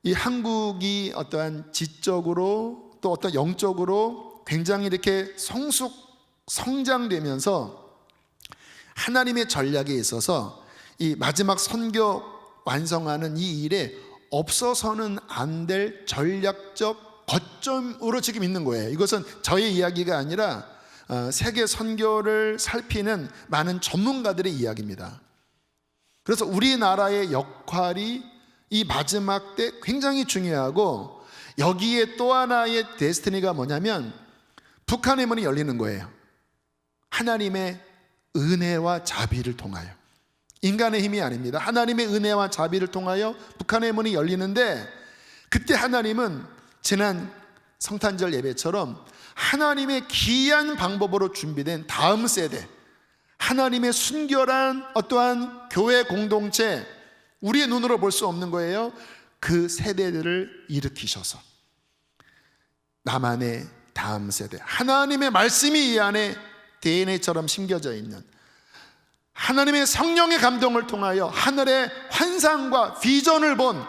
이 한국이 어떠한 지적으로 또 어떤 영적으로 굉장히 이렇게 성장되면서 하나님의 전략에 있어서 이 마지막 선교 완성하는 이 일에 없어서는 안 될 전략적 거점으로 지금 있는 거예요. 이것은 저의 이야기가 아니라 세계 선교를 살피는 많은 전문가들의 이야기입니다. 그래서 우리나라의 역할이 이 마지막 때 굉장히 중요하고 여기에 또 하나의 데스티니가 뭐냐면 북한의 문이 열리는 거예요. 하나님의 은혜와 자비를 통하여. 인간의 힘이 아닙니다. 하나님의 은혜와 자비를 통하여 북한의 문이 열리는데 그때 하나님은 지난 성탄절 예배처럼 하나님의 기이한 방법으로 준비된 다음 세대, 하나님의 순결한 어떠한 교회 공동체, 우리의 눈으로 볼 수 없는 거예요. 그 세대들을 일으키셔서 나만의 다음 세대, 하나님의 말씀이 이 안에 DNA처럼 심겨져 있는 하나님의 성령의 감동을 통하여 하늘의 환상과 비전을 본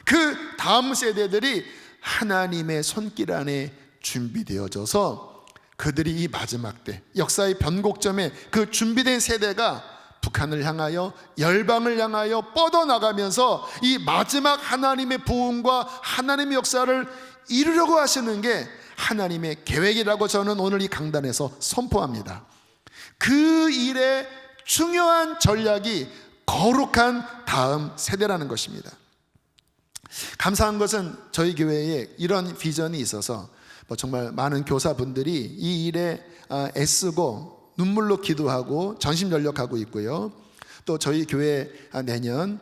그 다음 세대들이 하나님의 손길 안에 준비되어져서 그들이 이 마지막 때 역사의 변곡점에 그 준비된 세대가 북한을 향하여 열방을 향하여 뻗어나가면서 이 마지막 하나님의 부흥과 하나님의 역사를 이루려고 하시는 게 하나님의 계획이라고 저는 오늘 이 강단에서 선포합니다. 그 일의 중요한 전략이 거룩한 다음 세대라는 것입니다. 감사한 것은 저희 교회에 이런 비전이 있어서 정말 많은 교사분들이 이 일에 애쓰고 눈물로 기도하고 전심전력하고 있고요. 또 저희 교회 내년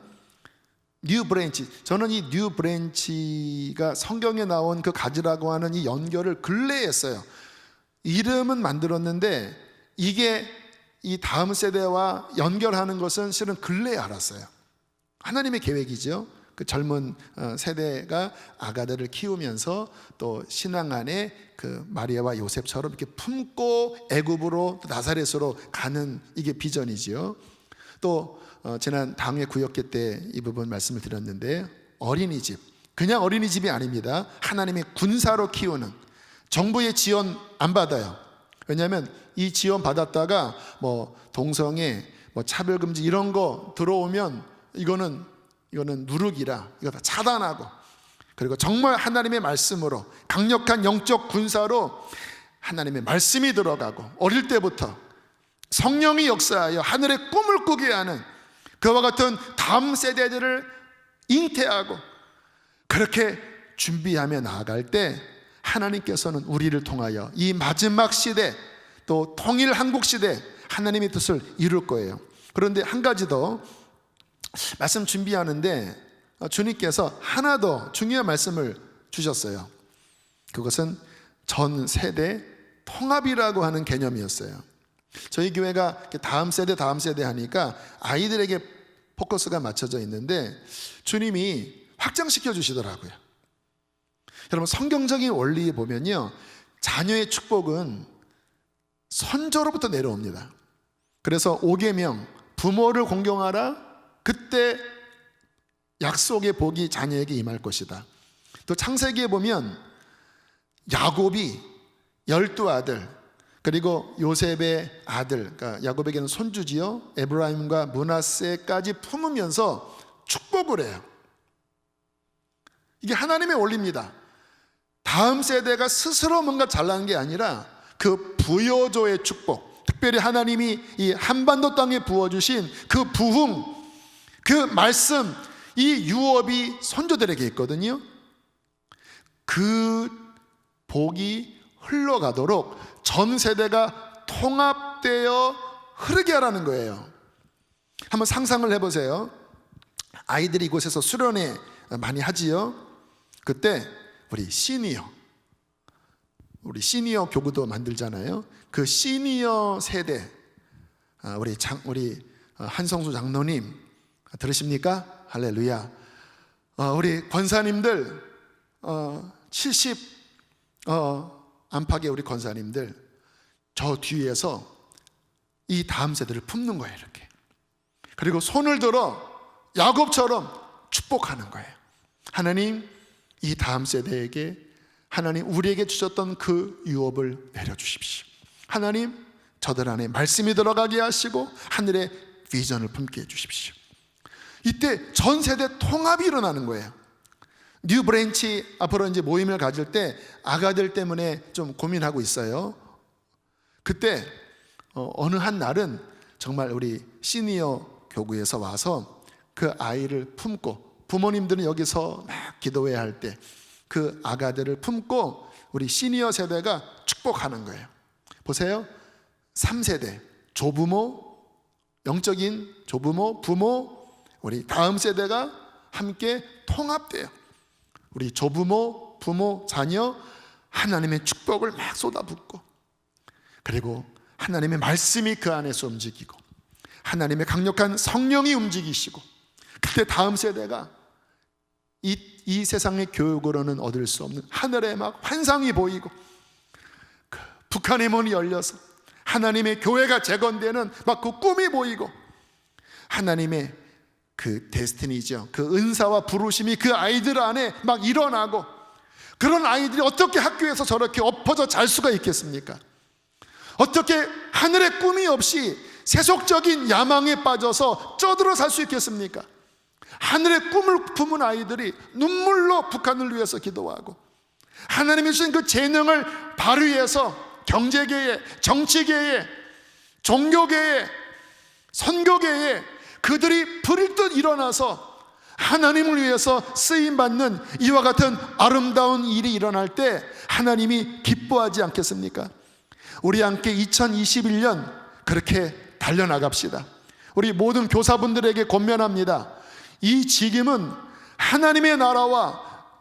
뉴 브랜치, 저는 이 뉴 브랜치가 성경에 나온 그 가지라고 하는 이 연결을 근래에 했어요. 이름은 만들었는데 이게 이 다음 세대와 연결하는 것은 실은 근래에 알았어요. 하나님의 계획이죠. 그 젊은 세대가 아가들을 키우면서 또 신앙 안에 그 마리아와 요셉처럼 이렇게 품고 애굽으로 나사렛으로 가는 이게 비전이지요. 또 지난 당회 구역회 때 이 부분 말씀을 드렸는데 어린이집, 그냥 어린이집이 아닙니다. 하나님의 군사로 키우는, 정부의 지원 안 받아요. 왜냐하면 이 지원 받았다가 뭐 동성애, 뭐 차별금지 이런 거 들어오면 이거는 누룩이라 이거 다 차단하고, 그리고 정말 하나님의 말씀으로 강력한 영적 군사로 하나님의 말씀이 들어가고 어릴 때부터 성령이 역사하여 하늘의 꿈을 꾸게 하는 그와 같은 다음 세대들을 잉태하고 그렇게 준비하며 나아갈 때 하나님께서는 우리를 통하여 이 마지막 시대, 또 통일 한국 시대 하나님의 뜻을 이룰 거예요. 그런데 한 가지 더 말씀 준비하는데 주님께서 하나 더 중요한 말씀을 주셨어요. 그것은 전 세대 통합이라고 하는 개념이었어요. 저희 교회가 다음 세대 하니까 아이들에게 포커스가 맞춰져 있는데 주님이 확장시켜 주시더라고요. 여러분, 성경적인 원리에 보면요, 자녀의 축복은 선조로부터 내려옵니다. 그래서 5계명, 부모를 공경하라, 그때 약속의 복이 자녀에게 임할 것이다. 또 창세기에 보면 야곱이 12아들 그리고 요셉의 아들, 그러니까 야곱에게는 손주지요, 에브라임과 므낫세까지 품으면서 축복을 해요. 이게 하나님의 원리입니다. 다음 세대가 스스로 뭔가 잘나는 게 아니라 그 부여조의 축복, 특별히 하나님이 이 한반도 땅에 부어주신 그 부흥, 그 말씀, 이 유업이 선조들에게 있거든요. 그 복이 흘러가도록 전 세대가 통합되어 흐르게 하라는 거예요. 한번 상상을 해보세요. 아이들이 이곳에서 수련회 많이 하지요. 그때 우리 시니어 교구도 만들잖아요. 그 시니어 세대, 우리 한성수 장로님 들으십니까? 할렐루야. 우리 권사님들 70 안팎의 우리 권사님들 저 뒤에서 이 다음 세대를 품는 거예요. 이렇게. 그리고 손을 들어 야곱처럼 축복하는 거예요. 하나님, 이 다음 세대에게 하나님 우리에게 주셨던 그 유업을 내려주십시오. 하나님, 저들 안에 말씀이 들어가게 하시고 하늘의 비전을 품게 해주십시오. 이때 전 세대 통합이 일어나는 거예요. 뉴 브랜치 앞으로 이제 모임을 가질 때 아가들 때문에 좀 고민하고 있어요. 그때 어느 한 날은 정말 우리 시니어 교구에서 와서 그 아이를 품고, 부모님들은 여기서 막 기도해야 할 때 그 아가들을 품고 우리 시니어 세대가 축복하는 거예요. 보세요. 3세대 조부모, 영적인 조부모, 부모, 우리 다음 세대가 함께 통합돼요. 우리 조부모, 부모, 자녀 하나님의 축복을 막 쏟아붓고, 그리고 하나님의 말씀이 그 안에서 움직이고 하나님의 강력한 성령이 움직이시고, 그때 다음 세대가 이 세상의 교육으로는 얻을 수 없는 하늘에 막 환상이 보이고, 그 북한의 문이 열려서 하나님의 교회가 재건되는 막 그 꿈이 보이고, 하나님의 그 데스티니죠, 그 은사와 부르심이 그 아이들 안에 막 일어나고, 그런 아이들이 어떻게 학교에서 저렇게 엎어져 잘 수가 있겠습니까? 어떻게 하늘의 꿈이 없이 세속적인 야망에 빠져서 쩌들어 살 수 있겠습니까? 하늘의 꿈을 품은 아이들이 눈물로 북한을 위해서 기도하고, 하나님이 주신 그 재능을 발휘해서 경제계에, 정치계에, 종교계에, 선교계에 그들이 불일 듯 일어나서 하나님을 위해서 쓰임받는 이와 같은 아름다운 일이 일어날 때 하나님이 기뻐하지 않겠습니까? 우리 함께 2021년 그렇게 달려나갑시다. 우리 모든 교사분들에게 권면합니다. 이 직임은 하나님의 나라와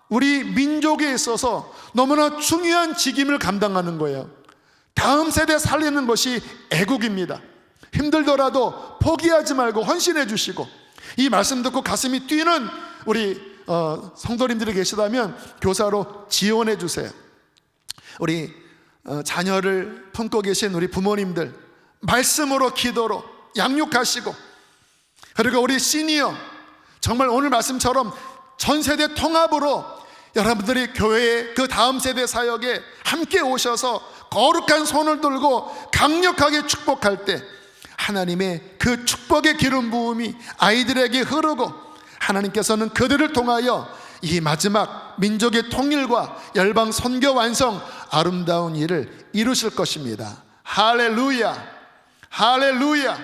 우리 민족에 있어서 너무나 중요한 직임을 감당하는 거예요. 다음 세대 살리는 것이 애국입니다. 힘들더라도 포기하지 말고 헌신해 주시고, 이 말씀 듣고 가슴이 뛰는 우리 성도님들이 계시다면 교사로 지원해 주세요. 우리 자녀를 품고 계신 우리 부모님들 말씀으로, 기도로 양육하시고, 그리고 우리 시니어, 정말 오늘 말씀처럼 전 세대 통합으로 여러분들이 교회의 그 다음 세대 사역에 함께 오셔서 거룩한 손을 들고 강력하게 축복할 때 하나님의 그 축복의 기름 부음이 아이들에게 흐르고, 하나님께서는 그들을 통하여 이 마지막 민족의 통일과 열방 선교 완성, 아름다운 일을 이루실 것입니다. 할렐루야, 할렐루야.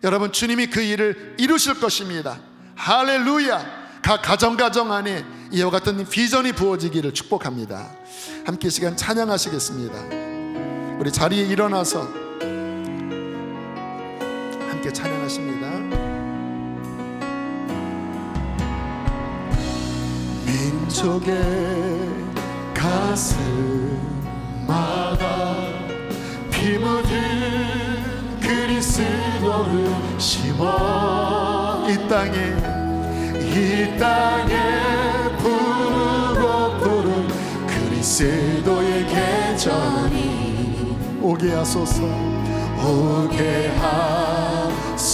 여러분, 주님이 그 일을 이루실 것입니다. 할렐루야. 각 가정 안에 이와 같은 비전이 부어지기를 축복합니다. 함께 시간 찬양하시겠습니다. 우리 자리에 일어나서 함께 찬양하십니다. 민족의 가슴마다 피 묻은 그리스도를 심어 이 땅에 부르고 그리스도의 계절이 오게 하소서, 오게 하소서,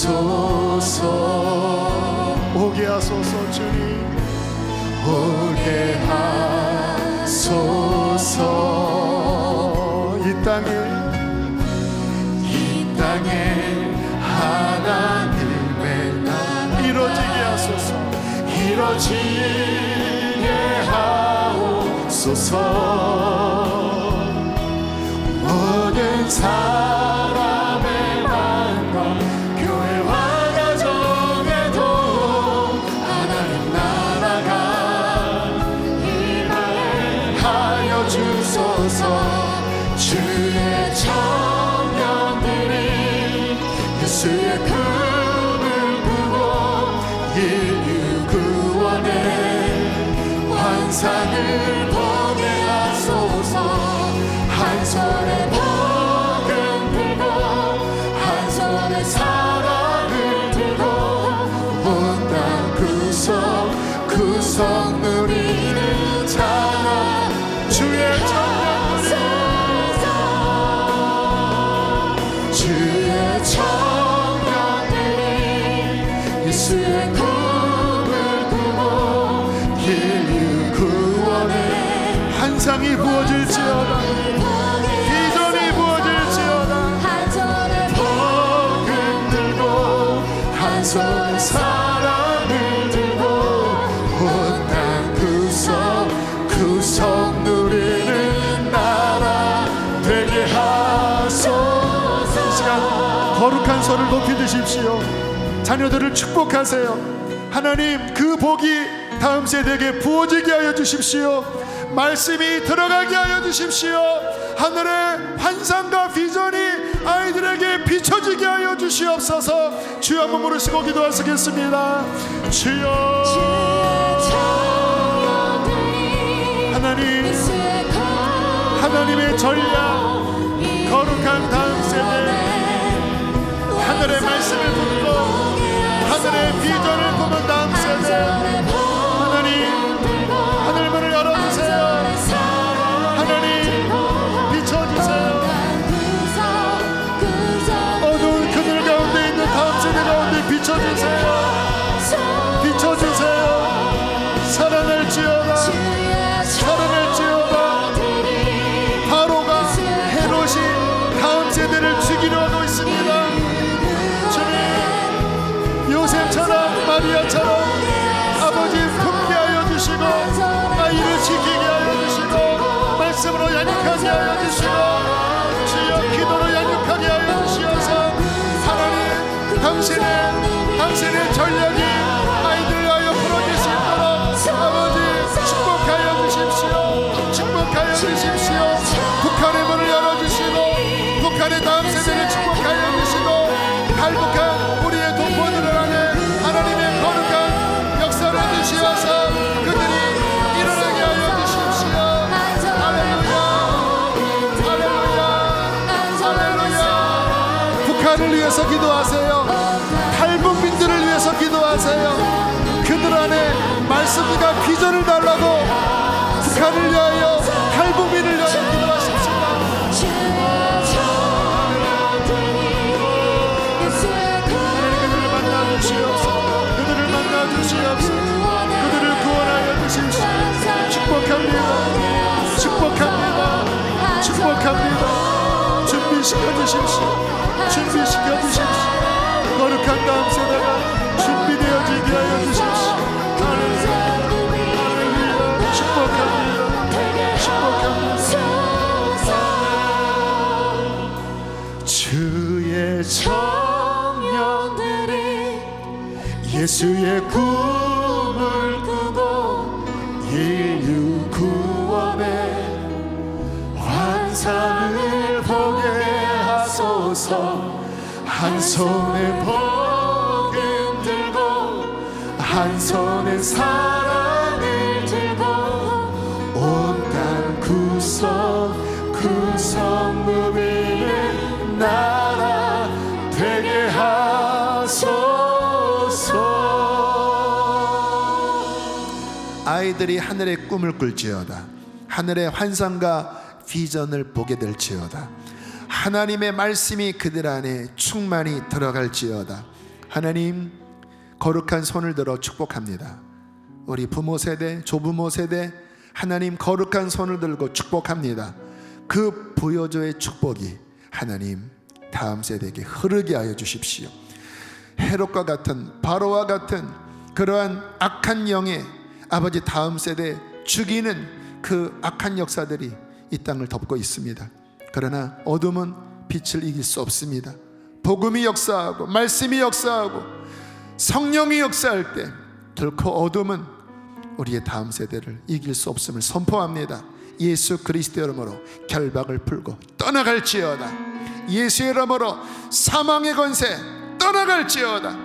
오게 하소서. 주님, 오게 하소서. 이뤄지게 하옵소서. 모든 사람의 마음과 교회와 가정에도 하나님 나라가 임하여 주소서. 주의 청년들이 예수의 꿈을 꾸고 인류 구원의 환상을 보게 하소서. 한 손에 복음 들고 한 손에 사랑을 들고 온 땅 구석 누리는 자라. 주의 청년들이 예수의 꿈을 꾸고 인류 구원의 환상이 부어질지어다. 비전이 부어질지어다. 복음 들고 한 손에 사랑을 들고 온 땅 구석 누리는 나라 되게 하소서. 이 시간 거룩한 손을 높이 드십시오. 자녀들을 축복하세요. 하나님, 그 복이 다음 세대에게 부어지게 하여 주십시오. 말씀이 들어가게 하여 주십시오. 하늘의 환상과 비전이 아이들에게 비춰지게 하여 주시옵소서. 주여 한번 부르시고 기도하시겠습니다. 주여, 하나님, 하나님의 전략, 거룩한 다음 세대, 하늘의 말씀을 듣고 하늘의 비전을 보는 다음 세대, 하나님, 하늘문을 열어주세요. 하나님, 비춰주세요. 어두운 그늘 가운데 있는 다음 세대 가운데 비춰주세요. 비춰주세요. 살아날지어다. 살아날지어다. 바로가 헤롯이 다음 세대를 죽이려 하고 있습니다. 주님, 요셉처럼 마리아처럼 아버지 품게 하여 주시고 아이를 지키게 하여 주시고 말씀으로 양육하게 하여 주시고 주여 기도로 양육하게 하여 주시어서 하나님, 당신의 전략이 아이들을 하여 풀어질 수 있도록 아버지 축복하여 주십시오. 축복하여 주십시오. 북한의 문을 열어주시고 북한의 다음 세대를 축복하여 주시고 탈북한 우리의 동포들을 안에 하나님의 거룩한 역사를 주시어서 그들이 일어나게 하여 주십시오. 할렐루야, 할렐루야, 할렐루야. 북한을 위해서 기도하세요. 탈북민들을 위해서 기도하세요. 그들 안에 말씀과 비전을 달라고 북한을 위하여 탈북민을 위하여 기도하십시오. 그들을 만나 주시옵소서. 그들을 구원하여 주십시오. 축복합니다. 축복합니다. 축복합니다. 준비시켜 주십시오. 준비시켜 주십시오. 거룩한 다음 세대가 준비되어지게 하여 주십시오. 할렐루야, 할렐루야. 축복합니다. 축복합니다. 주의 청년들이 예수의 꿈을 꾸고 인류 구원의 환상을 보게 하소서. 한 손에 복음 들고 한 손에 사랑을 들고 온 땅 구석 누리는 나라 되게 하소서. 아이들이 하늘의 꿈을 꿀지어다. 하늘의 환상과 비전을 보게 될지어다. 하나님의 말씀이 그들 안에 충만히 들어갈지어다. 하나님, 거룩한 손을 들어 축복합니다. 우리 부모 세대, 조부모 세대, 하나님 거룩한 손을 들고 축복합니다. 그 부여조의 축복이 하나님 다음 세대에게 흐르게 하여 주십시오. 헤롯과 같은, 바로와 같은 그러한 악한 영의 아버지 다음 세대 죽이는 그 악한 역사들이 이 땅을 덮고 있습니다. 그러나 어둠은 빛을 이길 수 없습니다. 복음이 역사하고 말씀이 역사하고 성령이 역사할 때 결코 어둠은 우리의 다음 세대를 이길 수 없음을 선포합니다. 예수 그리스도 이름으로 결박을 풀고 떠나갈지어다. 예수의 이름으로 사망의 권세 떠나갈지어다.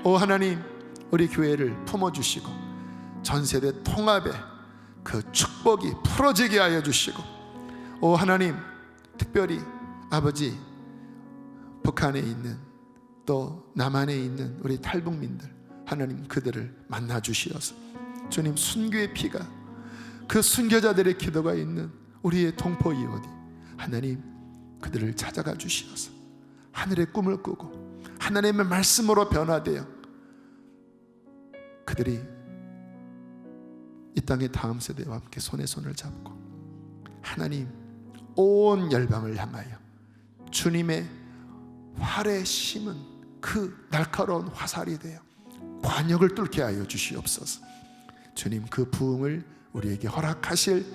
오 하나님, 우리 교회를 품어주시고 전 세대 통합의 그 축복이 풀어지게 하여 주시고, 오 하나님, 특별히 아버지 북한에 있는 또 남한에 있는 우리 탈북민들, 하나님 그들을 만나 주시어서 주님, 순교의 피가 그 순교자들의 기도가 있는 우리의 동포 이웃이 하나님 그들을 찾아가 주시어서 하늘의 꿈을 꾸고 하나님의 말씀으로 변화되어 그들이 이 땅의 다음 세대와 함께 손에 손을 잡고 하나님 온 열방을 향하여 주님의 활에 심은 그 날카로운 화살이 되어 관역을 뚫게 하여 주시옵소서. 주님, 그 부흥을 우리에게 허락하실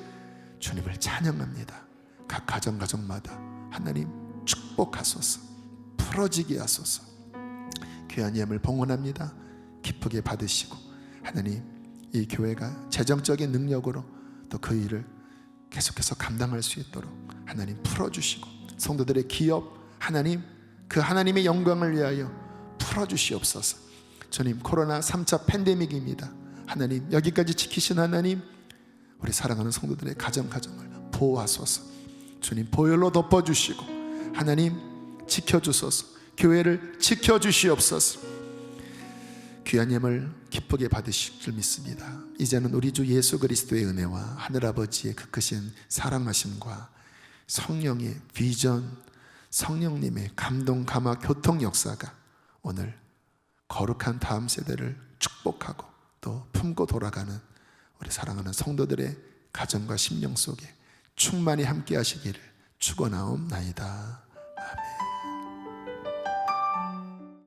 주님을 찬양합니다. 각 가정마다 하나님 축복하소서, 풀어지게 하소서. 귀한 예물 봉헌합니다. 기쁘게 받으시고 하나님, 이 교회가 재정적인 능력으로 또 그 일을 계속해서 감당할 수 있도록 하나님 풀어주시고, 성도들의 기업 하나님 그 하나님의 영광을 위하여 풀어주시옵소서. 주님, 코로나 3차 팬데믹입니다. 하나님, 여기까지 지키신 하나님, 우리 사랑하는 성도들의 가정을 보호하소서. 주님, 보혈로 덮어주시고 하나님 지켜주소서. 교회를 지켜주시옵소서. 귀한 예물 기쁘게 받으실 줄 믿습니다. 이제는 우리 주 예수 그리스도의 은혜와 하늘아버지의 그 크신 사랑하심과 성령의 비전, 성령님의 감동, 감화, 교통 역사가 오늘 거룩한 다음 세대를 축복하고 또 품고 돌아가는 우리 사랑하는 성도들의 가정과 심령 속에 충만히 함께 하시기를 축원하옵나이다.